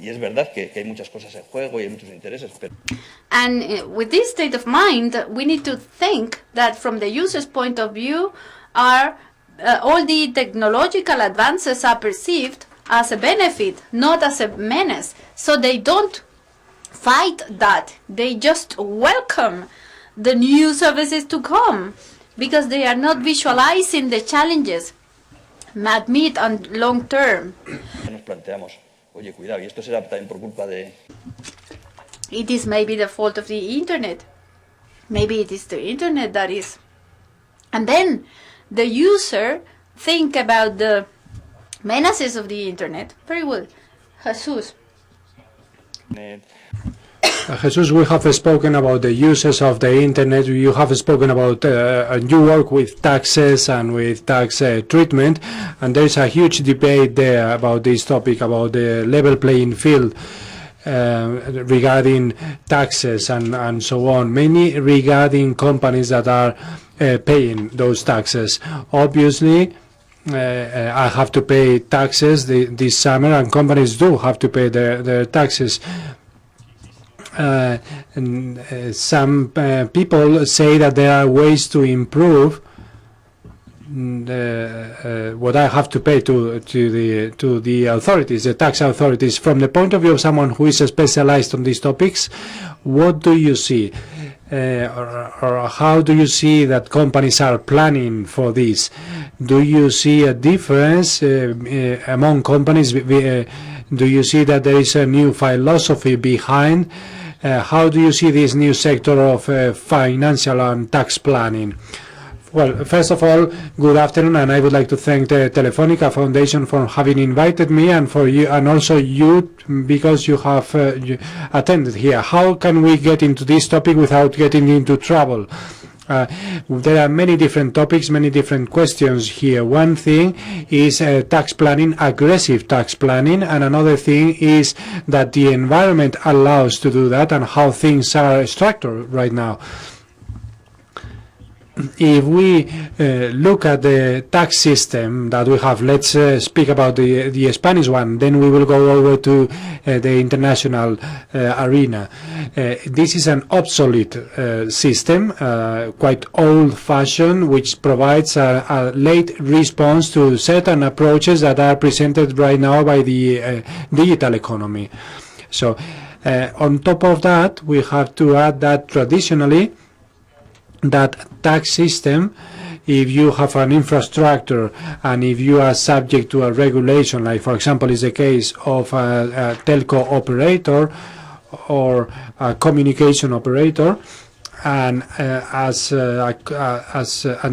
Y es verdad que hay muchas cosas en juego y hay muchos intereses, pero... And with this state of mind, we need to think that from the user's point of view, all the technological advances are perceived as a benefit, not as a menace. So they don't fight that. They just welcome the new services to come because they are not visualizing the challenges, mid and long term. Nos planteamos, oye, cuidado, y esto será también por culpa de... It is maybe the fault of the internet. Maybe it is the internet that is. And then the user think about the menaces of the internet. Very well. Jesus. Jesus, we have spoken about the uses of the internet. You have spoken about you work with taxes and with tax treatment, and there is a huge debate there about this topic, about the level playing field. regarding taxes and so on, mainly regarding companies that are paying those taxes. Obviously, I have to pay taxes this summer, and companies do have to pay their taxes. Some people say that there are ways to improve what I have to pay to the authorities, the tax authorities. From the point of view of someone who is specialized on these topics, what do you see? Or how do you see that companies are planning for this? Do you see a difference among companies? Do you see that there is a new philosophy behind? How do you see this new sector of financial and tax planning? Well, first of all, good afternoon, and I would like to thank the Telefónica Foundation for having invited me, and for you, and also you, because you have attended here. How can we get into this topic without getting into trouble? There are many different topics, many different questions here. One thing is tax planning, aggressive tax planning, and another thing is that the environment allows to do that and how things are structured right now. If we look at the tax system that we have, let's speak about the Spanish one, then we will go over to the international arena. This is an obsolete system, quite old-fashioned, which provides a late response to certain approaches that are presented right now by the digital economy. So on top of that, we have to add that traditionally, that tax system, if you have an infrastructure and if you are subject to a regulation, like for example is the case of a telco operator or a communication operator, and and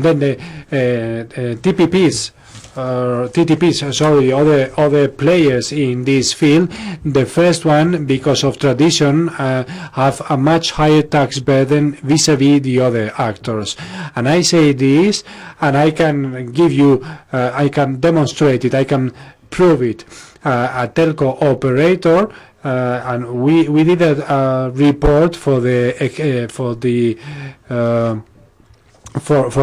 then the TPPs, TTPs, sorry, other players in this field. The first one, because of tradition, have a much higher tax burden vis-a-vis the other actors. And I say this, and I can give you, I can demonstrate it, I can prove it. A telco operator, and we did a report for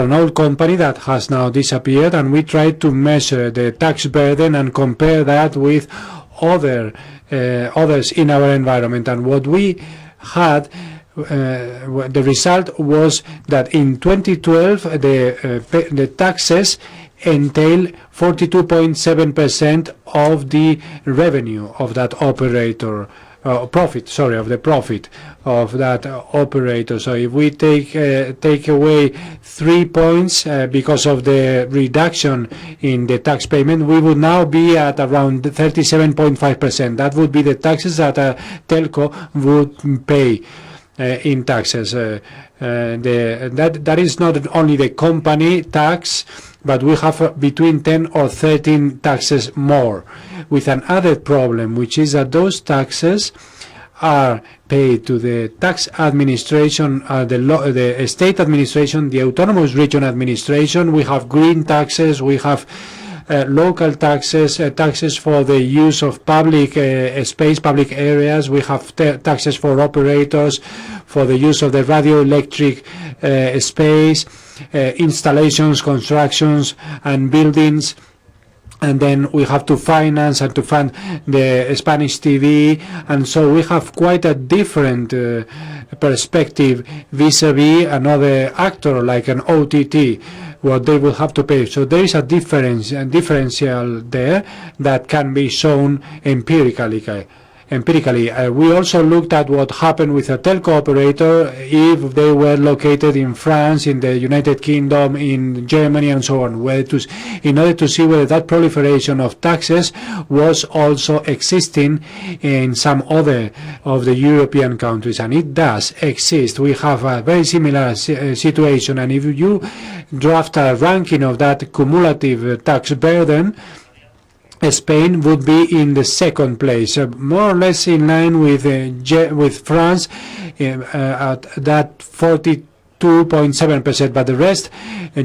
an old company that has now disappeared, and we tried to measure the tax burden and compare that with others in our environment. And what we had, the result was that in 2012 the taxes entail 42.7% of the revenue of that operator. Of the profit of that operator. So if we take away 3 points because of the reduction in the tax payment, we would now be at around 37.5%. That would be the taxes that a telco would pay in taxes. That is not only the company tax, but we have between 10 or 13 taxes more, with an added problem, which is that those taxes are paid to the tax administration, the state administration, the autonomous region administration. We have green taxes, we have local taxes, taxes for the use of public space, public areas. We have taxes for operators, for the use of the radioelectric space, installations, constructions, and buildings. And then we have to finance and to fund the Spanish TV, and so we have quite a different perspective vis-a-vis another actor like an OTT, what they will have to pay. So there is a differential there that can be shown empirically. We also looked at what happened with a telco operator if they were located in France, in the United Kingdom, in Germany, and so on, in order to see whether that proliferation of taxes was also existing in some other of the European countries. And it does exist. We have a very similar situation, and if you draft a ranking of that cumulative tax burden, Spain would be in the second place, more or less in line with France at that 42.7%. But the rest,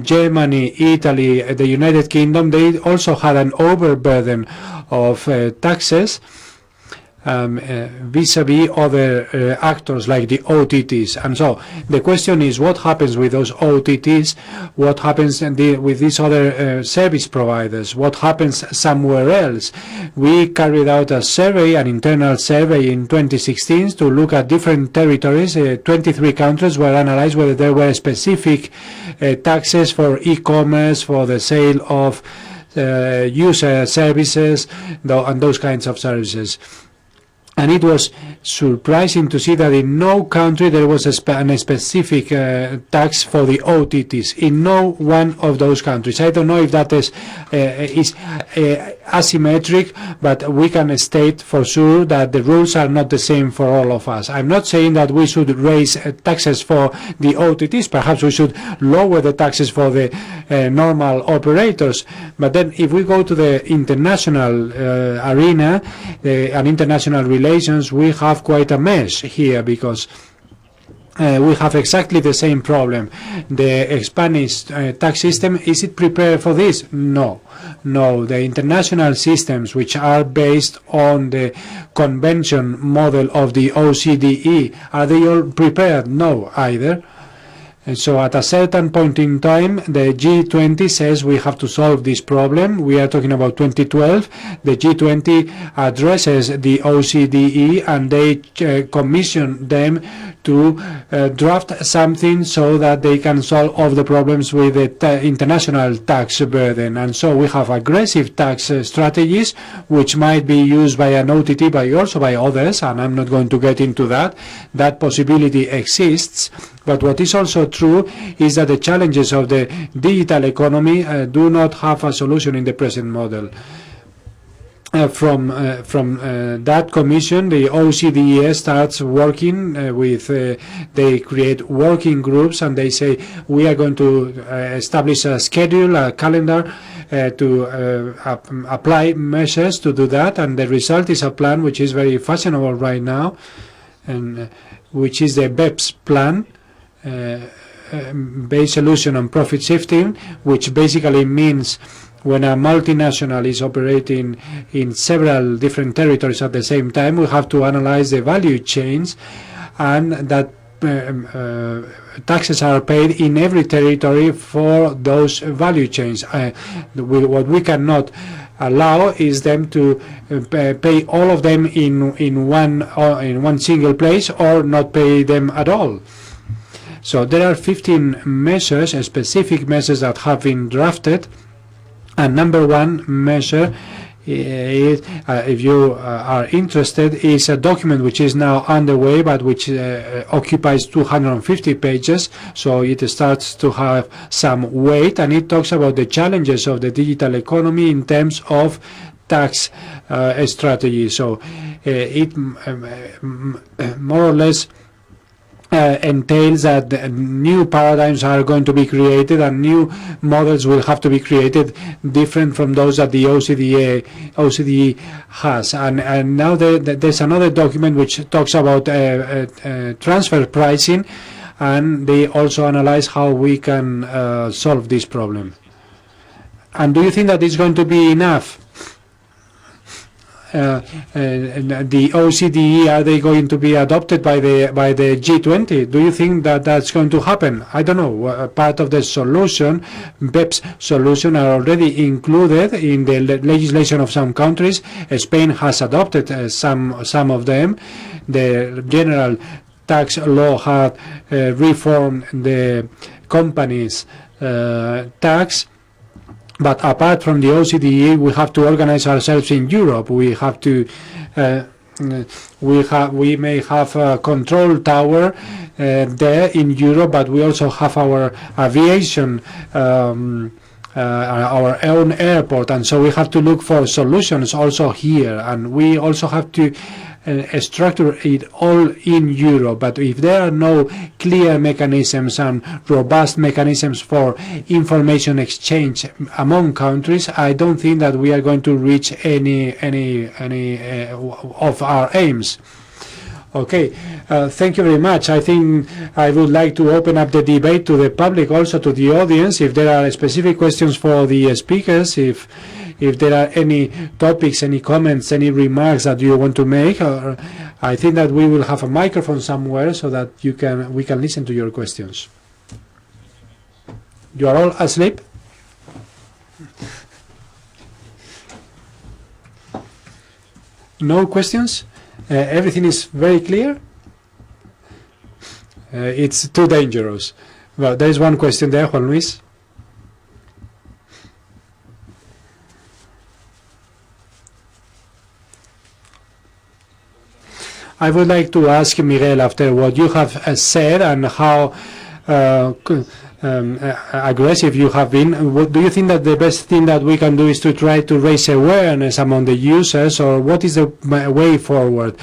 Germany, Italy, the United Kingdom, they also had an overburden of taxes. vis-a-vis other actors like the OTTs. And so the question is, what happens with those OTTs? What happens with these other service providers? What happens somewhere else? We carried out a survey, an internal survey in 2016 to look at different territories. 23 countries were analyzed whether there were specific taxes for e-commerce, for the sale of user services, and those kinds of services. And it was surprising to see that in no country there was a specific tax for the OTTs. In no one of those countries. I don't know if that is asymmetric, but we can state for sure that the rules are not the same for all of us. I'm not saying that we should raise taxes for the OTTs. Perhaps we should lower the taxes for the normal operators. But then if we go to the international arena and international relations, we have quite a mess here, because we have exactly the same problem. The Spanish tax system, is it prepared for this? No. The international systems, which are based on the convention model of the OCDE, are they all prepared? No, either. And so at a certain point in time, the G20 says we have to solve this problem. We are talking about 2012. The G20 addresses the OCDE and they commission them to draft something so that they can solve all the problems with the international tax burden. And so we have aggressive tax strategies, which might be used by an OTT, but also by others, and I'm not going to get into that. That possibility exists. But what is also true is that the challenges of the digital economy do not have a solution in the present model. From that commission, the OCDE starts working they create working groups, and they say we are going to establish a schedule, a calendar to apply measures to do that, and the result is a plan which is very fashionable right now, and which is the BEPS plan, base solution on profit shifting, which basically means when a multinational is operating in several different territories at the same time, we have to analyze the value chains, and that taxes are paid in every territory for those value chains. What we cannot allow is them to pay all of them in one single place, or not pay them at all. So there are 15 measures, specific measures that have been drafted. And number one measure is, if you are interested, is a document which is now underway, but which occupies 250 pages. So it starts to have some weight, and it talks about the challenges of the digital economy in terms of tax strategy. So it more or less entails that new paradigms are going to be created, and new models will have to be created different from those that the OCDE has. And now there's another document which talks about transfer pricing, and they also analyze how we can solve this problem. And do you think that it's going to be enough? The OCDE, are they going to be adopted by the G20? Do you think that that's going to happen? I don't know. Part of the solution, BEPS solution, are already included in the legislation of some countries. Spain has adopted some of them. The general tax law had reformed the companies' tax. But apart from the OCDE, we have to organize ourselves in Europe. We have to, we may have a control tower there in Europe, but we also have our aviation, our own airport, and so we have to look for solutions also here, and we also have to structure it all in Europe. But if there are no clear mechanisms and robust mechanisms for information exchange among countries, I don't think that we are going to reach any of our aims. Okay, thank you very much. I think I would like to open up the debate to the public, also to the audience. If there are specific questions for the speakers, if if there are any topics, any comments, any remarks that you want to make. I think that we will have a microphone somewhere so that we can listen to your questions. You are all asleep? No questions? Everything is very clear? It's too dangerous. Well, there is one question there, Juan Luis. I would like to ask Miguel, after what you have said and how aggressive you have been, do you think that the best thing that we can do is to try to raise awareness among the users, or what is the way forward?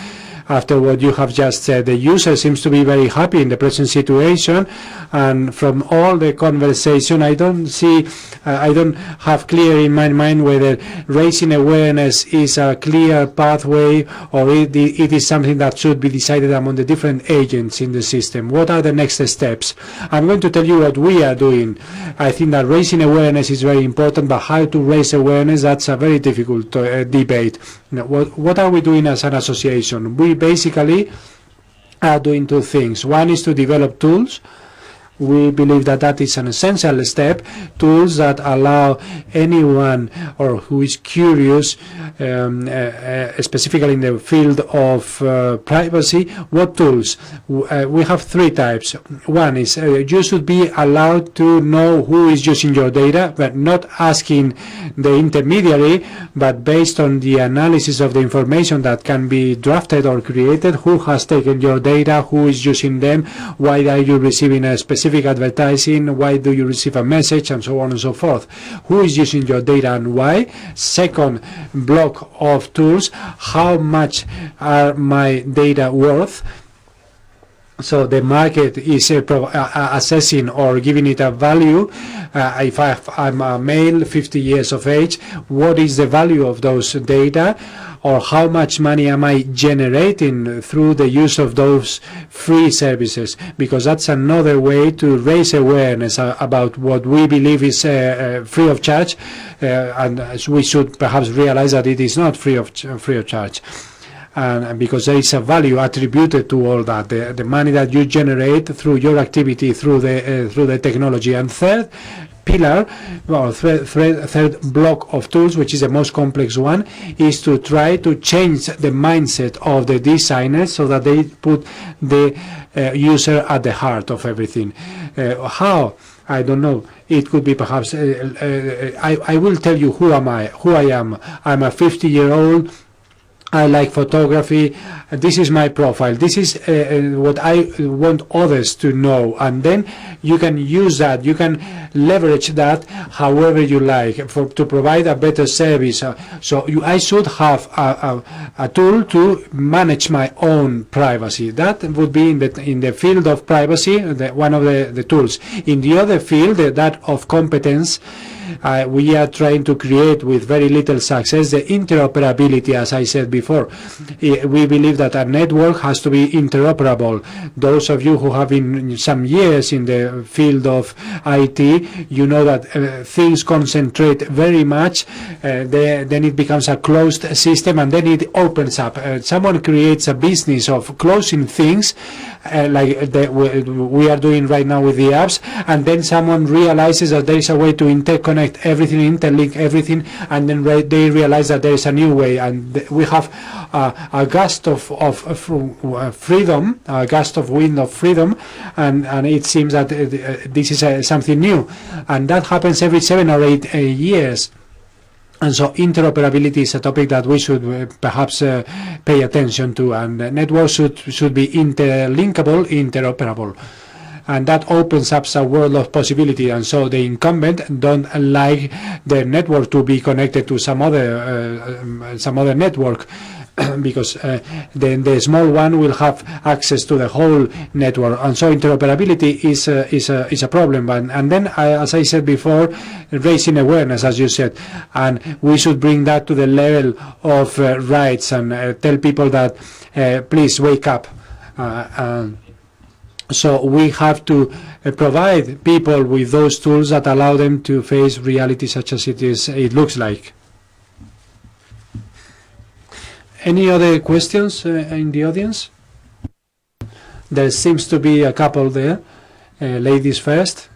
After what you have just said, the user seems to be very happy in the present situation, and from all the conversation, I don't have clear in my mind whether raising awareness is a clear pathway or it is something that should be decided among the different agents in the system. What are the next steps? I'm going to tell you what we are doing. I think that raising awareness is very important, but how to raise awareness, that's a very difficult debate. What are we doing as an association? We basically are doing two things. One is to develop tools. We believe that that is an essential step, tools that allow anyone or who is curious, specifically in the field of privacy. What tools? We have three types. One is you should be allowed to know who is using your data, but not asking the intermediary, but based on the analysis of the information that can be drafted or created, who has taken your data, who is using them, why are you receiving a specific advertising, why do you receive a message, and so on and so forth. Who is using your data and why? Second block of tools, how much are my data worth? So the market is assessing or giving it a value. If I'm a male, 50 years of age, what is the value of those data? Or how much money am I generating through the use of those free services? Because that's another way to raise awareness about what we believe is free of charge, and we should perhaps realize that it is not free of charge. And because there is a value attributed to all that, the money that you generate through your activity, through the technology. And third pillar, well, third block of tools, which is the most complex one, is to try to change the mindset of the designers so that they put the user at the heart of everything. How? I don't know. It could be perhaps, I will tell you who I am. I'm a 50-year-old. I like photography. This is my profile. This is what I want others to know. And then you can use that. You can leverage that however you like to provide a better service. I should have a tool to manage my own privacy. That would be in the field of privacy, one of the tools. In the other field, that of competence, we are trying to create with very little success the interoperability, as I said before. We believe that a network has to be interoperable. Those of you who have been some years in the field of IT, you know that things concentrate very much, then it becomes a closed system, and then it opens up. Someone creates a business of closing things, like we are doing right now with the apps, and then someone realizes that there is a way to interconnect everything, interlink everything, and then they realize that there is a new way, and we have a gust of freedom, a gust of wind of freedom, and it seems that this is something new, and that happens every 7 or 8 years. And so interoperability is a topic that we should perhaps pay attention to, and networks should be interlinkable, interoperable. And that opens up a world of possibility, and so the incumbent don't like the network to be connected to some other network, because then the small one will have access to the whole network, and so interoperability is a problem. And then, as I said before, raising awareness, as you said, and we should bring that to the level of rights and tell people that please wake up. So we have to provide people with those tools that allow them to face reality such as it looks like. Any other questions in the audience? There seems to be a couple there. Ladies first.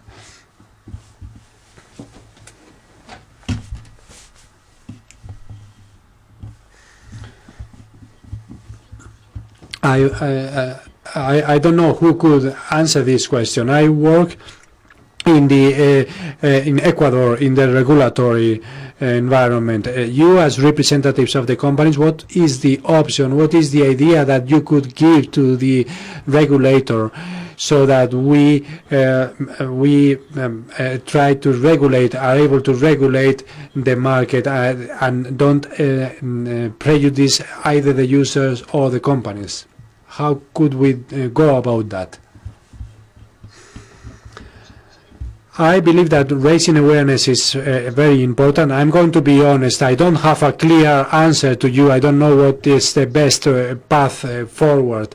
I don't know who could answer this question. I work in the in Ecuador in the regulatory environment. You as representatives of the companies, what is the option? What is the idea that you could give to the regulator so that we try to regulate, are able to regulate the market and don't prejudice either the users or the companies? How could we go about that? I believe that raising awareness is very important. I'm going to be honest, I don't have a clear answer to you. I don't know what is the best path forward.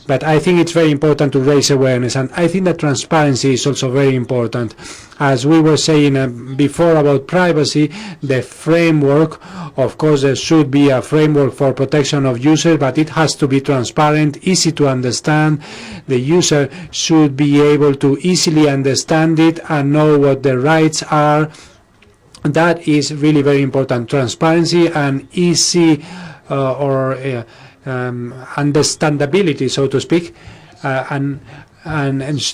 But I think it's very important to raise awareness, and I think that transparency is also very important. As we were saying before about privacy, the framework, of course, there should be a framework for protection of users, but it has to be transparent, easy to understand. The user should be able to easily understand it and know what the rights are. That is really very important. Transparency and easy understandability, so to speak, and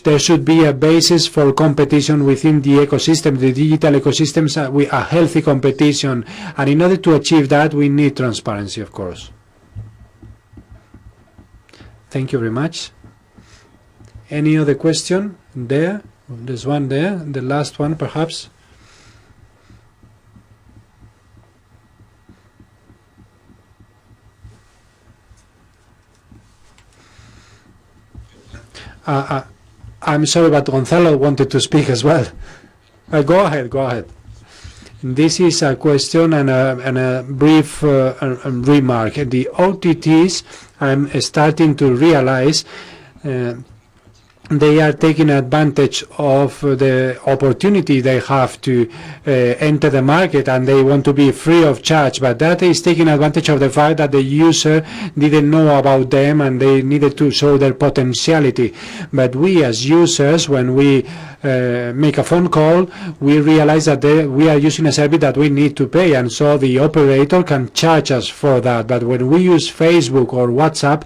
there should be a basis for competition within the ecosystem, the digital ecosystems, with a healthy competition. And in order to achieve that, we need transparency, of course. Thank you very much. Any other question there? There's one there, the last one perhaps. I'm sorry, but Gonzalo wanted to speak as well. Go ahead, go ahead. This is a question and a brief remark. The OTTs, I'm starting to realize they are taking advantage of the opportunity they have to enter the market, and they want to be free of charge, but that is taking advantage of the fact that the user didn't know about them and they needed to show their potentiality. But we as users, when we make a phone call, we realize that we are using a service that we need to pay, and so the operator can charge us for that. But when we use Facebook or WhatsApp,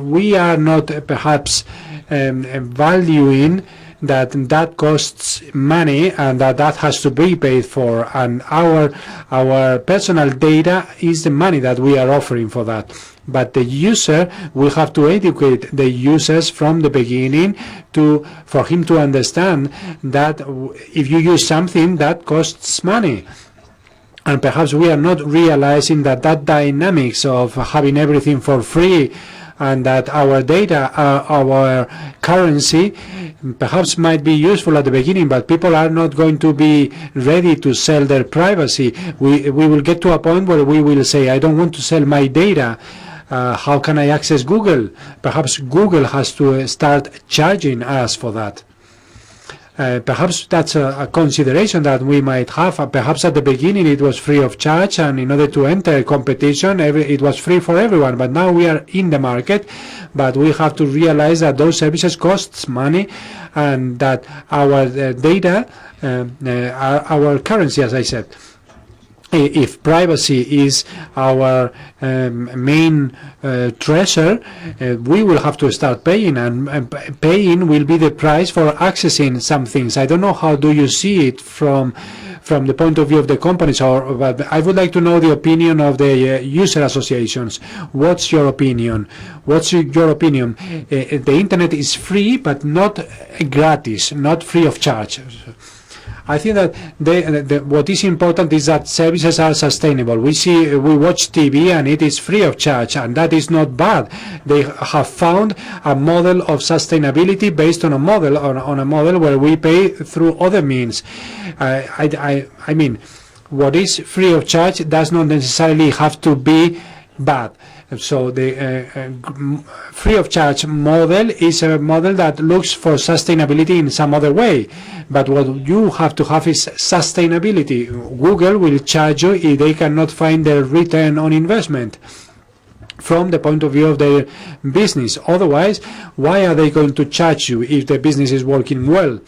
we are not perhaps valuing that costs money and that has to be paid for, and our personal data is the money that we are offering for that. But the user, we have to educate the users from the beginning for him to understand that if you use something that costs money. And perhaps we are not realizing that dynamics of having everything for free and that our data, our currency, perhaps might be useful at the beginning, but people are not going to be ready to sell their privacy. We will get to a point where we will say, I don't want to sell my data. How can I access Google? Perhaps Google has to start charging us for that. Perhaps that's a consideration that we might have. Perhaps at the beginning it was free of charge, and in order to enter competition, it was free for everyone. But now we are in the market, but we have to realize that those services cost money, and that our data, our currency, as I said. If privacy is our main treasure, we will have to start paying, and paying will be the price for accessing some things. I don't know how do you see it from the point of view of the companies, but I would like to know the opinion of the user associations. What's your opinion? What's your opinion? The internet is free, but not gratis, not free of charge. I think that what is important is that services are sustainable. We watch TV and it is free of charge, and that is not bad. They have found a model of sustainability based on a model where we pay through other means. I mean, what is free of charge does not necessarily have to be bad. So the free of charge model is a model that looks for sustainability in some other way. But what you have to have is sustainability. Google will charge you if they cannot find the return on investment from the point of view of their business. Otherwise, why are they going to charge you if the business is working well?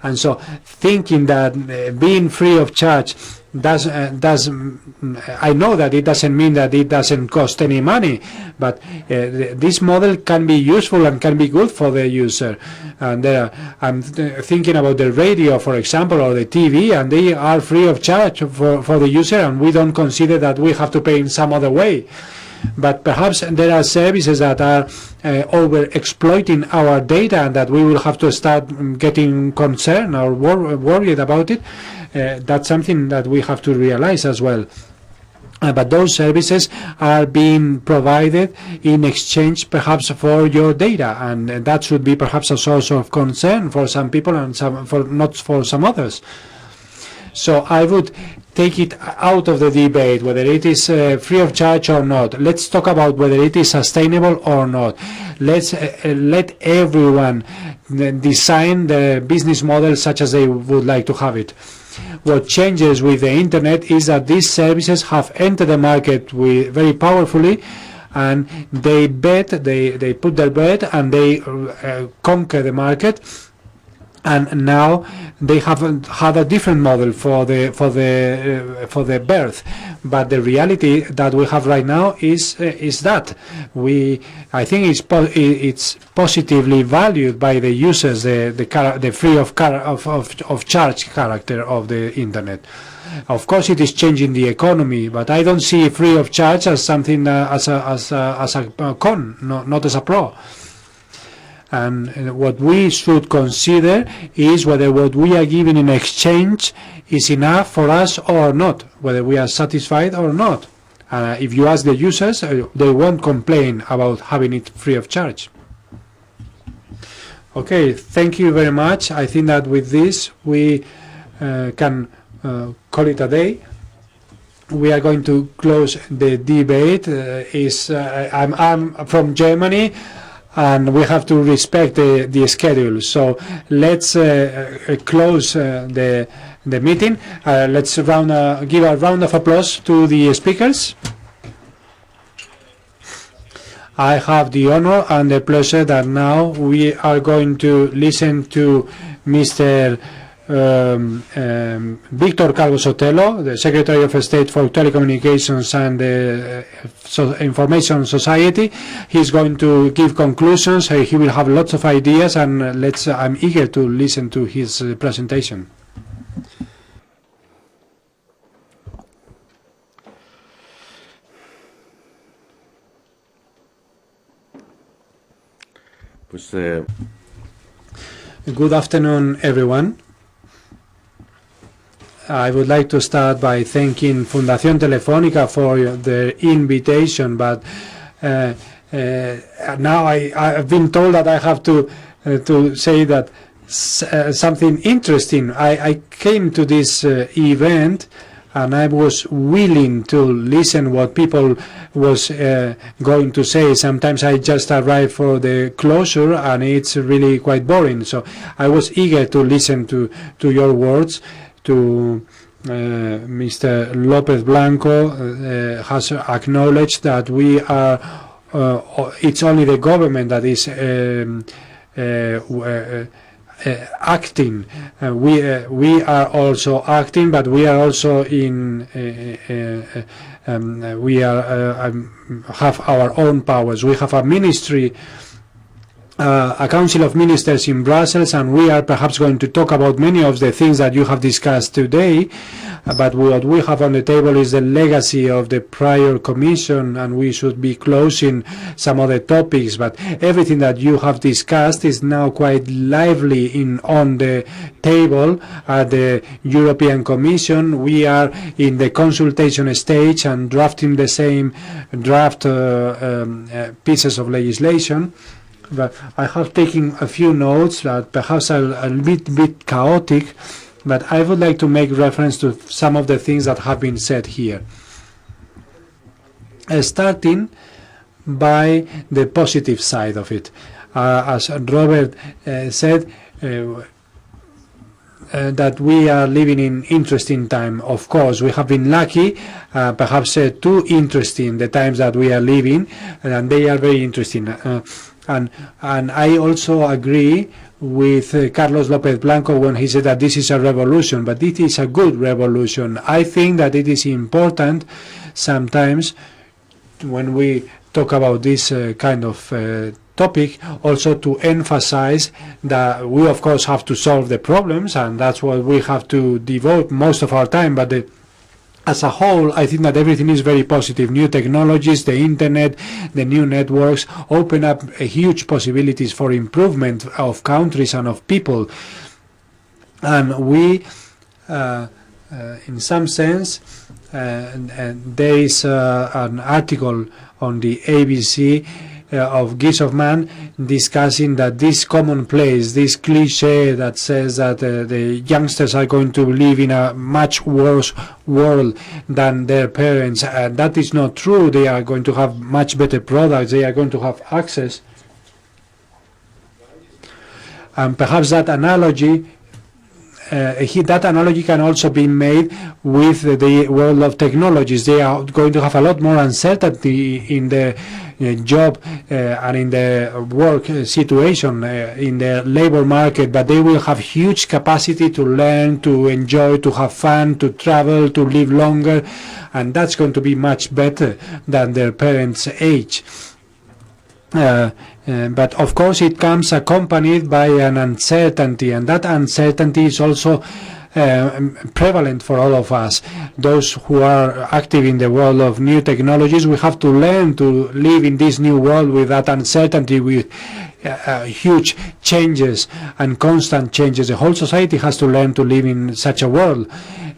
And so thinking that being free of charge I know that it doesn't mean that it doesn't cost any money, but this model can be useful and can be good for the user. And I'm thinking about the radio, for example, or the TV, and they are free of charge for the user, and we don't consider that we have to pay in some other way. But perhaps there are services that are over-exploiting our data and that we will have to start getting concerned or worried about it. That's something that we have to realize as well. But those services are being provided in exchange perhaps for your data, and that should be perhaps a source of concern for some people and not for some others. So I would take it out of the debate whether it is free of charge or not. Let's talk about whether it is sustainable or not. Let's let everyone design the business model such as they would like to have it. What changes with the internet is that these services have entered the market very powerfully, and they put their bet and they conquer the market. And now they have had a different model for the birth, but the reality that we have right now is that I think it's positively valued by the users, the free of charge character of the internet. Of course, it is changing the economy, but I don't see free of charge as something as a con, not as a pro. And what we should consider is whether what we are giving in exchange is enough for us or not, whether we are satisfied or not. If you ask the users, they won't complain about having it free of charge. Okay, thank you very much. I think that with this we can call it a day. We are going to close the debate. I'm from Germany, and we have to respect the schedule. So let's close the meeting. Let's give a round of applause to the speakers. I have the honor and the pleasure that now we are going to listen to Mr. Víctor Calvo Sotelo, the Secretary of State for Telecommunications and the Information Society. He's going to give conclusions. He will have lots of ideas, and I'm eager to listen to his presentation. Good afternoon, everyone. I would like to start by thanking Fundación Telefónica for their invitation, but now I've been told that I have to say that something interesting. I came to this event and I was willing to listen what people was going to say. Sometimes I just arrive for the closure and it's really quite boring. So I was eager to listen to your words. To Mr. López Blanco has acknowledged that we are. It's only the government that is acting. We are also acting, but we are also we have our own powers. We have a ministry. A Council of Ministers in Brussels, and we are perhaps going to talk about many of the things that you have discussed today, but what we have on the table is the legacy of the prior Commission, and we should be closing some other topics, but everything that you have discussed is now quite lively on the table at the European Commission. We are in the consultation stage and drafting the same draft pieces of legislation. But I have taken a few notes that perhaps are a bit chaotic, but I would like to make reference to some of the things that have been said here. starting by the positive side of it. As Robert said, that we are living in interesting time. Of course, we have been lucky, perhaps too interesting, the times that we are living, and they are very interesting. And I also agree with Carlos López Blanco when he said that this is a revolution, but it is a good revolution. I think that it is important sometimes when we talk about this kind of topic also to emphasize that we of course have to solve the problems, and that's what we have to devote most of our time, but as a whole, I think that everything is very positive. New technologies, the internet, the new networks open up huge possibilities for improvement of countries and of people. And we, in some sense, there is an article on the ABC of Geese of Man discussing that this commonplace, this cliche that says that the youngsters are going to live in a much worse world than their parents, that is not true. They are going to have much better products, they are going to have access. And perhaps that analogy can also be made with the world of technologies. They are going to have a lot more uncertainty in the job and in the work situation, in the labor market, but they will have huge capacity to learn, to enjoy, to have fun, to travel, to live longer, and that's going to be much better than their parents' age. But of course it comes accompanied by an uncertainty, and that uncertainty is also prevalent for all of us. Those who are active in the world of new technologies, we have to learn to live in this new world with that uncertainty, with huge changes and constant changes. The whole society has to learn to live in such a world.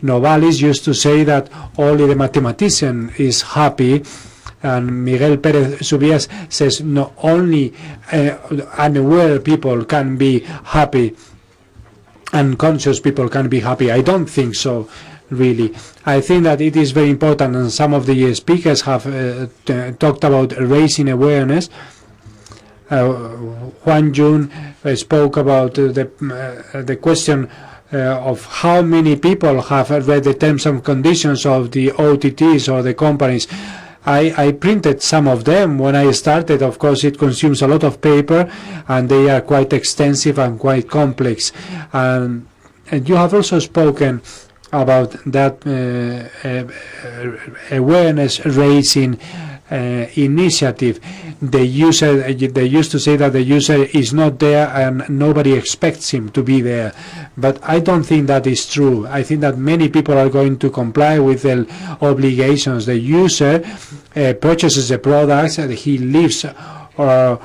Novalis used to say that only the mathematician is happy, and Miguel Pérez Subías says not only unaware people can be happy, unconscious people can be happy. I don't think so, really. I think that it is very important, and some of the speakers have talked about raising awareness. Juan Jun spoke about the question of how many people have read the terms and conditions of the OTTs or the companies. I printed some of them when I started. Of course, it consumes a lot of paper, and they are quite extensive and quite complex. And you have also spoken about that awareness raising initiative. They used to say that the user is not there and nobody expects him to be there, but I don't think that is true. I think that many people are going to comply with the obligations. The user purchases the products, he leaves or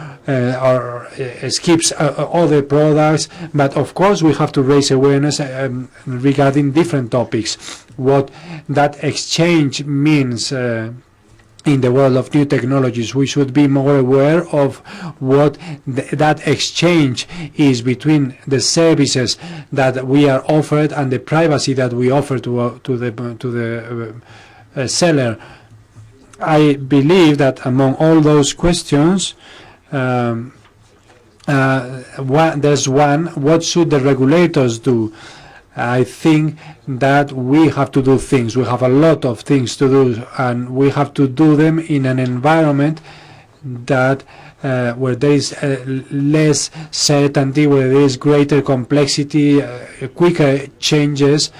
skips other products, but of course we have to raise awareness regarding different topics, what that exchange means in the world of new technologies. We should be more aware of what that exchange is between the services that we are offered and the privacy that we offer to the seller. I believe that among all those questions, there's one: what should the regulators do? I think that we have to do things. We have a lot of things to do, and we have to do them in an environment that where there is less certainty, where there is greater complexity, quicker changes,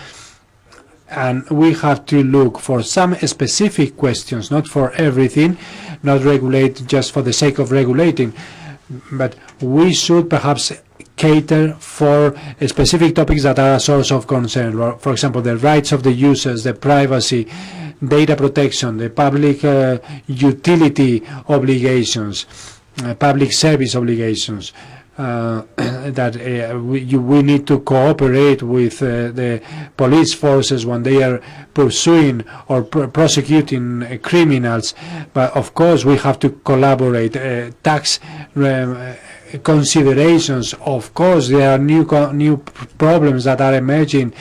and we have to look for some specific questions, not for everything, not regulate just for the sake of regulating, but we should perhaps cater for specific topics that are a source of concern. For example, the rights of the users, the privacy, data protection, the public utility obligations, public service obligations, that we need to cooperate with the police forces when they are pursuing or prosecuting criminals. But of course we have to collaborate. Tax considerations, of course there are new problems that are emerging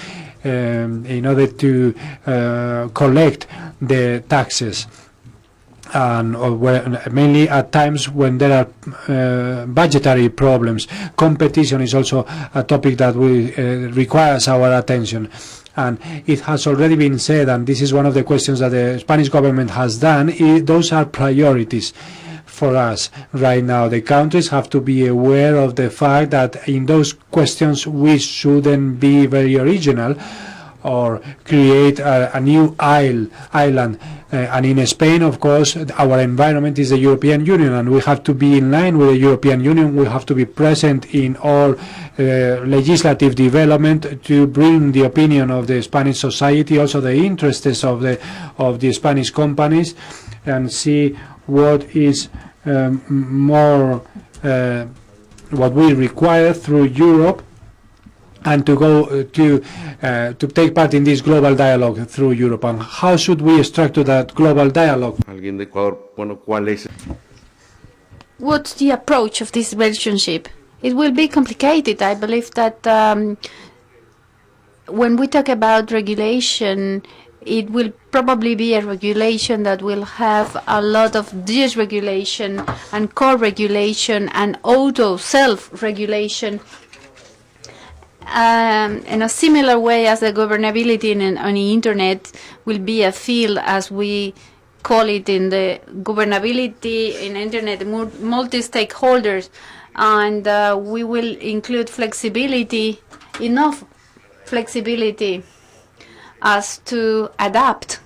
in order to collect the taxes. and mainly at times when there are budgetary problems. Competition is also a topic that requires our attention. And it has already been said, and this is one of the questions that the Spanish government has done, those are priorities for us right now. The countries have to be aware of the fact that in those questions we shouldn't be very original or create a new island. And in Spain, of course, our environment is the European Union, and we have to be in line with the European Union. We have to be present in all legislative development to bring the opinion of the Spanish society, also the interests of the Spanish companies, and see what is what we require through Europe, and to go to take part in this global dialogue through Europe. And how should we structure that global dialogue? Alguien de Ecuador, bueno, ¿cuál es? What's the approach of this relationship? It will be complicated. I believe that when we talk about regulation, it will probably be a regulation that will have a lot of dysregulation and co-regulation and auto self-regulation. In a similar way as the governability on the internet will be a field, as we call it in the governability in internet, multi-stakeholders, and we will include flexibility, enough flexibility as to adapt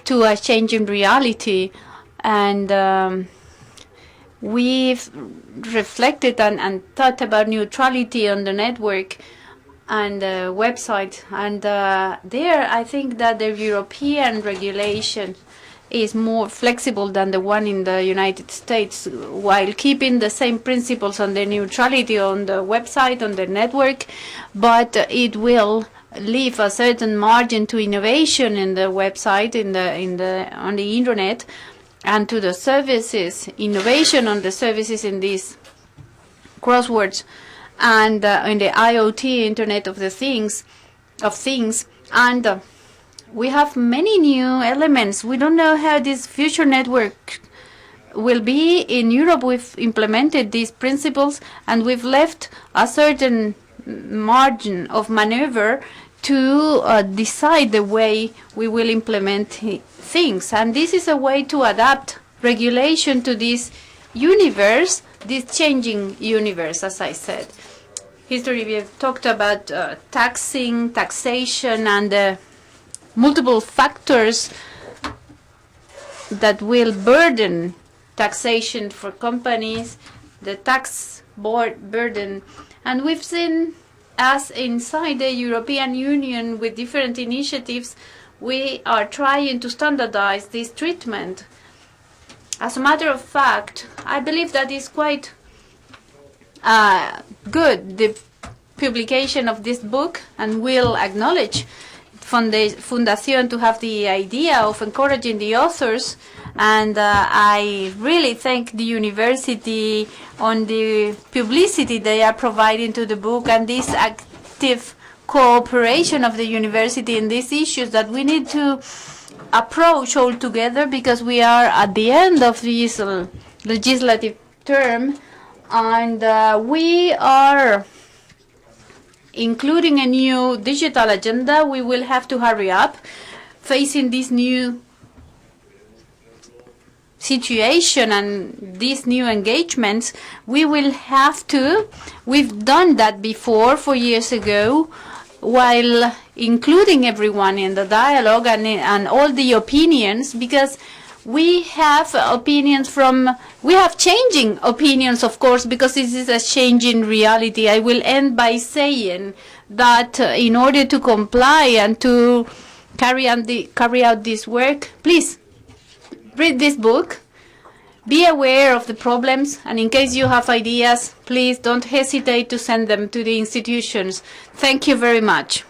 to a changing reality. And we've reflected and thought about neutrality on the network and the website, and there I think that the European regulation is more flexible than the one in the United States, while keeping the same principles on the neutrality on the website, on the network, but it will leave a certain margin to innovation in the website, on the internet, and to the services, innovation on the services in these crosswords, and in the IoT, Internet of the Things, and we have many new elements. We don't know how this future network will be. In Europe, we've implemented these principles, and we've left a certain margin of maneuver to decide the way we will implement things. And this is a way to adapt regulation to this universe, this changing universe, as I said. History, we have talked about taxation, and the multiple factors that will burden taxation for companies, the tax burden. And we've seen, as inside the European Union with different initiatives, we are trying to standardize this treatment. As a matter of fact, I believe that is quite good, the publication of this book, and we'll acknowledge Fundación to have the idea of encouraging the authors, and I really thank the university on the publicity they are providing to the book, and this active cooperation of the university in these issues that we need to approach all together, because we are at the end of this legislative term, and we are including a new digital agenda. We will have to hurry up facing this new situation and these new engagements. We will have to. We've done that before 4 years ago, while including everyone in the dialogue and all the opinions, because we have opinions we have changing opinions, of course, because this is a changing reality. I will end by saying that in order to comply and to carry out this work, please read this book, be aware of the problems, and in case you have ideas, please don't hesitate to send them to the institutions. Thank you very much.